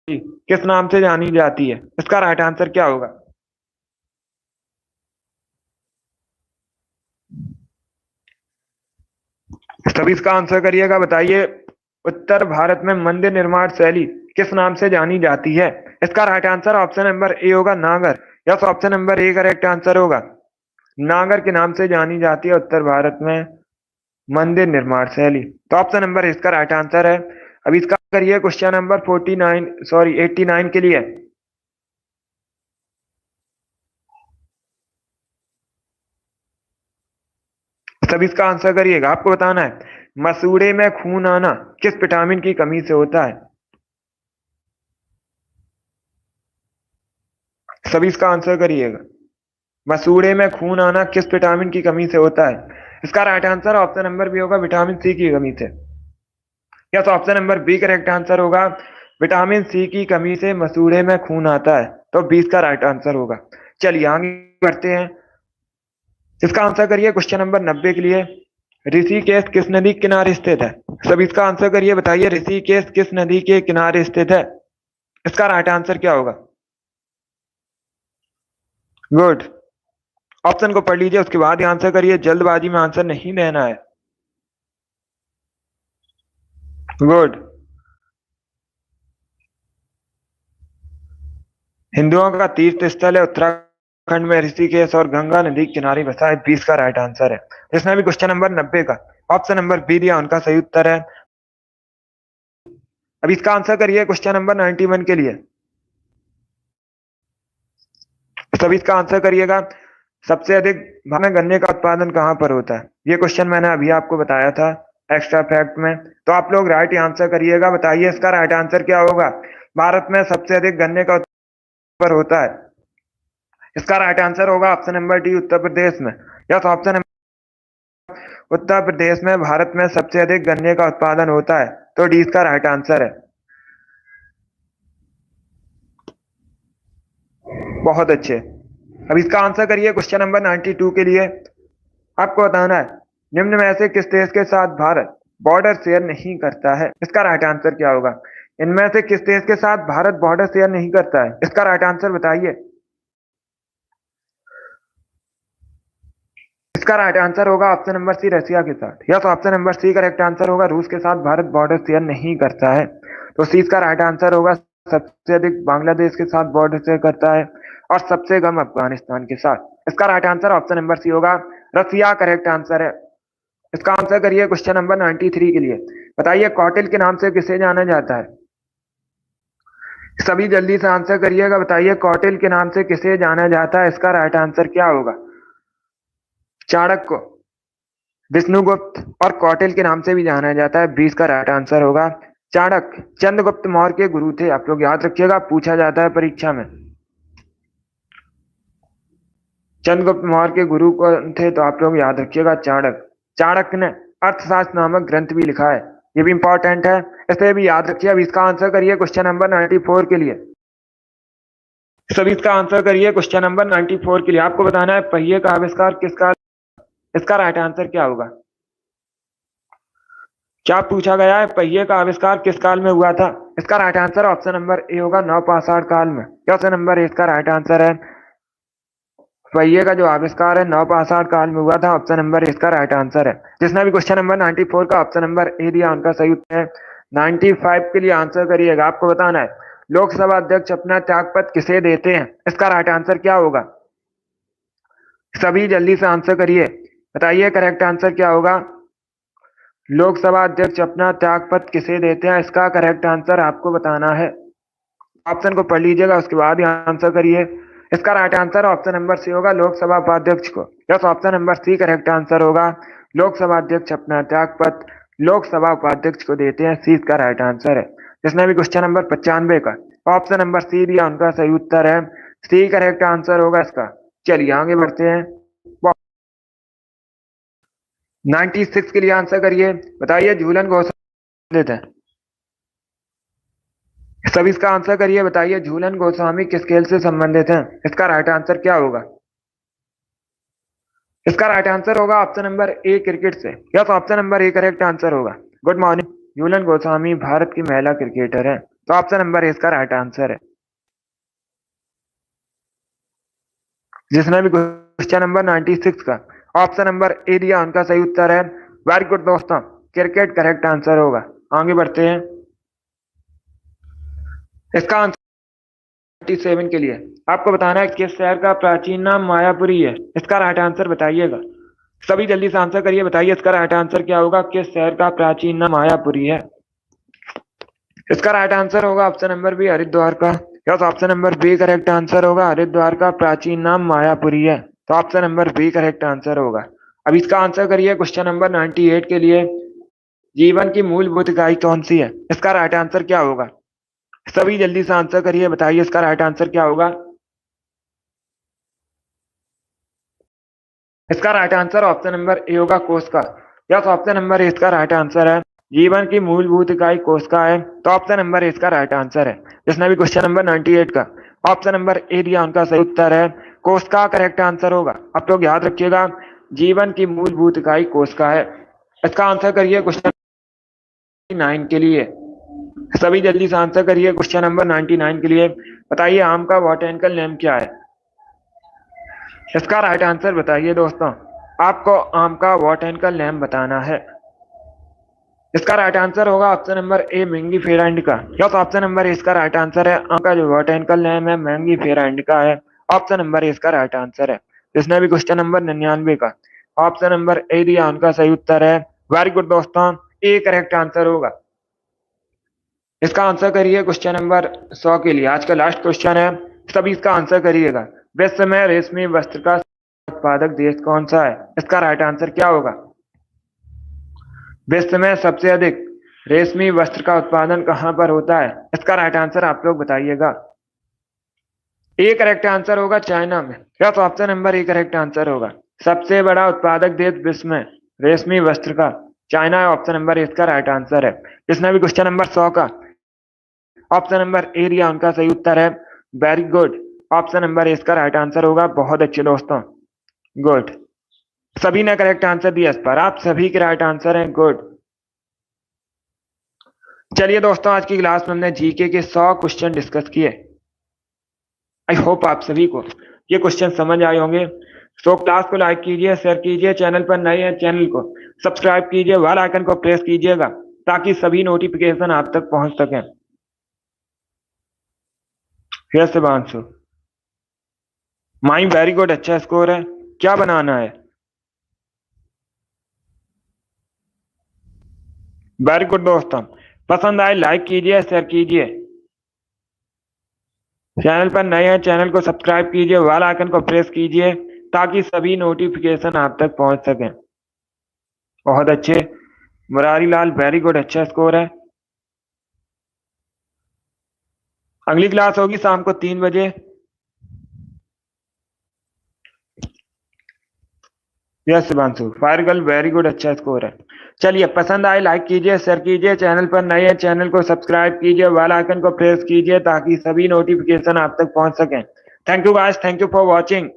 किस नाम से जानी जाती है, इसका राइट आंसर क्या होगा। सभी इसका आंसर करिएगा, बताइए उत्तर भारत में मंदिर निर्माण शैली किस नाम से जानी जाती है। इसका right answer option number A होगा, नागर। Yes, option number A correct answer होगा। नागर के नाम से जानी जाती है उत्तर भारत में मंदिर निर्माण शैली। तो ऑप्शन नंबर इसका राइट आंसर है। अब इसका करिए क्वेश्चन नंबर 89 के लिए। सभी इसका आंसर करिएगा। आपको बताना है मसूड़े में खून आना किस विटामिन की कमी से होता है। सभी इसका आंसर करिएगा। मसूड़े में खून आना किस विटामिन की कमी से होता है। इसका right answer option number B होगा, विटामिन सी की कमी से। या तो option number B correct answer होगा, विटामिन सी की कमी से मसूड़े में खून आता है। तो 20 का राइट आंसर होगा। चलिए आगे बढ़ते हैं। इसका आंसर करिए क्वेश्चन नंबर 90 के लिए। ऋषिकेश किस नदी के किनारे स्थित है। सब इसका आंसर करिए, बताइए ऋषिकेश किस नदी के किनारे स्थित है। इसका राइट आंसर क्या होगा। गुड। ऑप्शन को पढ़ लीजिए, उसके बाद ही आंसर करिए, जल्दबाजी में आंसर नहीं देना है। गुड। हिंदुओं का तीर्थ स्थल है उत्तराखंड में ऋषिकेश और गंगा नदी के किनारे बसा है। 20 का राइट आंसर है। इसमें भी क्वेश्चन नंबर 90 का ऑप्शन नंबर बी दिया, उनका सही उत्तर है। अब इसका आंसर करिए क्वेश्चन नंबर 91 के लिए। सभी इसका आंसर करिएगा। सबसे अधिक भारत में गन्ने का उत्पादन कहाँ पर होता है। ये क्वेश्चन मैंने अभी आपको बताया था एक्स्ट्रा फैक्ट में। तो आप लोग राइट आंसर करिएगा, बताइए इसका राइट आंसर क्या होगा। भारत में सबसे अधिक गन्ने का उत्पादन होता है। इसका राइट आंसर होगा option number D, Uttar Pradesh में। यस, ऑप्शन उत्तर प्रदेश में भारत में सबसे अधिक गन्ने का उत्पादन होता है। तो डी इसका राइट आंसर है। बहुत अच्छे। अब इसका आंसर करिए क्वेश्चन नंबर 92 के लिए। आपको बताना है निम्न में से किस देश के साथ भारत बॉर्डर शेयर नहीं करता है। इसका राइट आंसर क्या होगा। इनमें से किस देश के साथ भारत बॉर्डर शेयर नहीं करता है, इसका राइट आंसर बताइए। इसका राइट आंसर होगा ऑप्शन नंबर सी, रशिया के साथ। Yes, option number C correct answer होगा, रूस के साथ भारत बॉर्डर शेयर नहीं करता है। तो सी इसका राइट आंसर होगा। सबसे अधिक बांग्लादेश के साथ बॉर्डर शेयर करता है और सबसे कम अफगानिस्तान के साथ। इसका right answer option number C होगा, रसिया करेक्ट आंसर है। इसका आंसर करिए क्वेश्चन नंबर 93 के लिए। बताइए कौटिल के नाम से किसे जाना जाता है। सभी जल्दी से आंसर करिएगा, बताइए कौटिल के नाम से किसे जाना जाता है। इसका राइट आंसर क्या होगा। चाणक्य, विष्णुगुप्त और कौटिल के नाम से भी जाना जाता है। 20 का राइट आंसर होगा चाणक्य। चंद्रगुप्त मौर्य के गुरु थे, आप लोग याद रखिएगा, पूछा जाता है परीक्षा में। चंद्रगुप्त मौर्य के गुरु कौन थे, तो आप लोग याद रखिएगा चाणक्य। चाणक्य ने अर्थशास्त्र नामक ग्रंथ भी लिखा है, ये भी इंपॉर्टेंट है, इसे भी याद रखिए। अब इसका आंसर करिए क्वेश्चन नंबर 94 के लिए। सभी इसका आंसर करिए क्वेश्चन नंबर 94 के लिए। आपको बताना है पहिए का आविष्कार किस काल। इसका राइट आंसर क्या होगा। क्या पूछा गया है, पहिए का आविष्कार किस काल में हुआ था। इसका right answer option number A होगा, नवपाषाण काल में। ऑप्शन नंबर ए इसका राइट आंसर है। पहिए का जो आविष्कार है नवपाषाण काल में हुआ था। ऑप्शन नंबर ए इसका राइट आंसर है। जिसने भी क्वेश्चन नंबर 94 का ऑप्शन नंबर ए दिया, उनका सही उत्तर है। 95 के लिए आंसर करिएगा। आपको बताना है लोकसभा अध्यक्ष अपना त्यागपत्र किसे देते हैं। इसका राइट आंसर क्या होगा। सभी जल्दी से आंसर करिए, बताइए करेक्ट आंसर क्या होगा। लोकसभा अध्यक्ष अपना त्यागपत्र किसे देते हैं, इसका करेक्ट आंसर आपको बताना है। ऑप्शन को पढ़ लीजिएगा, उसके बाद ही आंसर करिए। इसका right answer option number C होगा, लोकसभा उपाध्यक्ष को। Yes, option number C correct answer होगा, लोकसभा अध्यक्ष अपना त्यागपत्र लोकसभा उपाध्यक्ष को देते हैं। सी इसका राइट आंसर है। जिसने भी क्वेश्चन नंबर 95 का ऑप्शन नंबर सी दिया, उनका सही उत्तर है। सी करेक्ट आंसर होगा इसका। चलिए आगे बढ़ते हैं। 96 के लिए आंसर करिए, बताइए झूलन घोषणा देते हैं। सब इसका आंसर करिए, बताइए झूलन गोस्वामी किस खेल से संबंधित हैं। इसका राइट आंसर क्या होगा? इसका राइट आंसर होगा ऑप्शन नंबर ए, क्रिकेट से। Yes, option number A correct answer होगा। Good morning. झूलन गोस्वामी भारत की महिला क्रिकेटर है, तो ऑप्शन नंबर ए इसका राइट आंसर है। जिसने भी क्वेश्चन नंबर 96 का ऑप्शन नंबर ए दिया उनका सही उत्तर है। वेरी गुड दोस्तों, क्रिकेट करेक्ट आंसर होगा। आगे बढ़ते हैं। इसका आंसर 97 के लिए आपको बताना है किस शहर का प्राचीन नाम मायापुरी है। इसका राइट आंसर बताइएगा। सभी जल्दी से आंसर करिए, बताइए इसका राइट आंसर क्या होगा। किस शहर का प्राचीन नाम मायापुरी है? इसका राइट आंसर होगा ऑप्शन नंबर बी, हरिद्वार का। Yes, option number B correct answer होगा। हरिद्वार का प्राचीन नाम मायापुरी है, तो option number B correct answer होगा। अब इसका आंसर करिए क्वेश्चन नंबर 98 के लिए। जीवन की मूलभूत इकाई कौन सी है? इसका राइट आंसर क्या होगा? सभी जल्दी से आंसर करिए, बताइए इसका राइट आंसर क्या होगा। इसका right answer option number A होगा, कोशिका। यस, ऑप्शन नंबर ए इसका राइट आंसर है। जीवन की मूलभूत इकाई कोशिका है, तो ऑप्शन नंबर ए इसका राइट आंसर है। जिसने भी क्वेश्चन नंबर 98 का ऑप्शन नंबर ए दिया उनका सही उत्तर है कोशिका करेक्ट आंसर होगा। अब तो याद रखिएगा, जीवन की मूलभूत इकाई कोशिका है। इसका आंसर करिए क्वेश्चन 9 के लिए। सभी जल्दी से आंसर करिए क्वेश्चन नंबर 99 के लिए। बताइए आम का बॉटैनिकल नेम क्या है? इसका राइट आंसर बताइए दोस्तों। आपको आम का बॉटैनिकल नेम बताना है। इसका राइट आंसर होगा ऑप्शन नंबर ए, मैंगी फेरा इंडिका। यस, ऑप्शन नंबर ए इसका राइट आंसर है। आम का जो बॉटैनिकल नेम है मैंगी फेरा इंडिका है, ऑप्शन नंबर ए इसका राइट आंसर है। जिसने भी क्वेश्चन नंबर 99 का ऑप्शन नंबर ए दिया उनका सही उत्तर है। वेरी गुड दोस्तों, ए करेक्ट आंसर होगा। इसका आंसर करिए क्वेश्चन नंबर 100 के लिए। आज का लास्ट क्वेश्चन है, सभी इसका आंसर करिएगा। विश्व में रेशमी वस्त्र का उत्पादक देश कौन सा है? इसका राइट आंसर क्या होगा? विश्व में सबसे अधिक रेशमी वस्त्र का उत्पादन कहां पर होता है? इसका राइट आंसर आप लोग बताइएगा। ए करेक्ट आंसर होगा, चाइना में। Yes, option number A correct answer होगा। सबसे बड़ा उत्पादक देश विश्व में रेशमी वस्त्र का चाइना है, ऑप्शन नंबर ए इसका राइट आंसर है। जिसने भी क्वेश्चन नंबर 100 का ऑप्शन नंबर ए दिया उनका सही उत्तर है। वेरी गुड, ऑप्शन नंबर ए इसका राइट आंसर होगा। बहुत अच्छे दोस्तों, गुड। सभी ने करेक्ट आंसर दिया इस पर, आप सभी के राइट आंसर हैं। गुड। चलिए दोस्तों, आज की क्लास में हमने जीके के 100 क्वेश्चन डिस्कस किए। आई होप आप सभी को ये क्वेश्चन समझ आए होंगे। तो क्लास को लाइक कीजिए, शेयर कीजिए, चैनल पर नए हैं चैनल को सब्सक्राइब कीजिए, बेल आइकन को प्रेस कीजिएगा ताकि सभी नोटिफिकेशन आप तक पहुंच सकें। Yes Shivanshu, my very good, अच्छा स्कोर है। क्या बनाना है? वेरी गुड दोस्तों, पसंद आए लाइक कीजिए, शेयर कीजिए, चैनल पर नए हैं चैनल को सब्सक्राइब कीजिए, बेल आइकन को प्रेस कीजिए ताकि सभी नोटिफिकेशन आप तक पहुंच सकें। बहुत अच्छे मुरारी लाल, वेरी गुड, अच्छा स्कोर है। अगली क्लास होगी शाम को 3 बजे। Yes Shivanshu, fire girl, very good, अच्छा स्कोर है। चलिए, पसंद आए लाइक कीजिए, शेयर कीजिए, चैनल पर नए हैं चैनल को सब्सक्राइब कीजिए, बेल आइकन को प्रेस कीजिए ताकि सभी नोटिफिकेशन आप तक पहुंच सकें। Thank you guys, thank you for watching.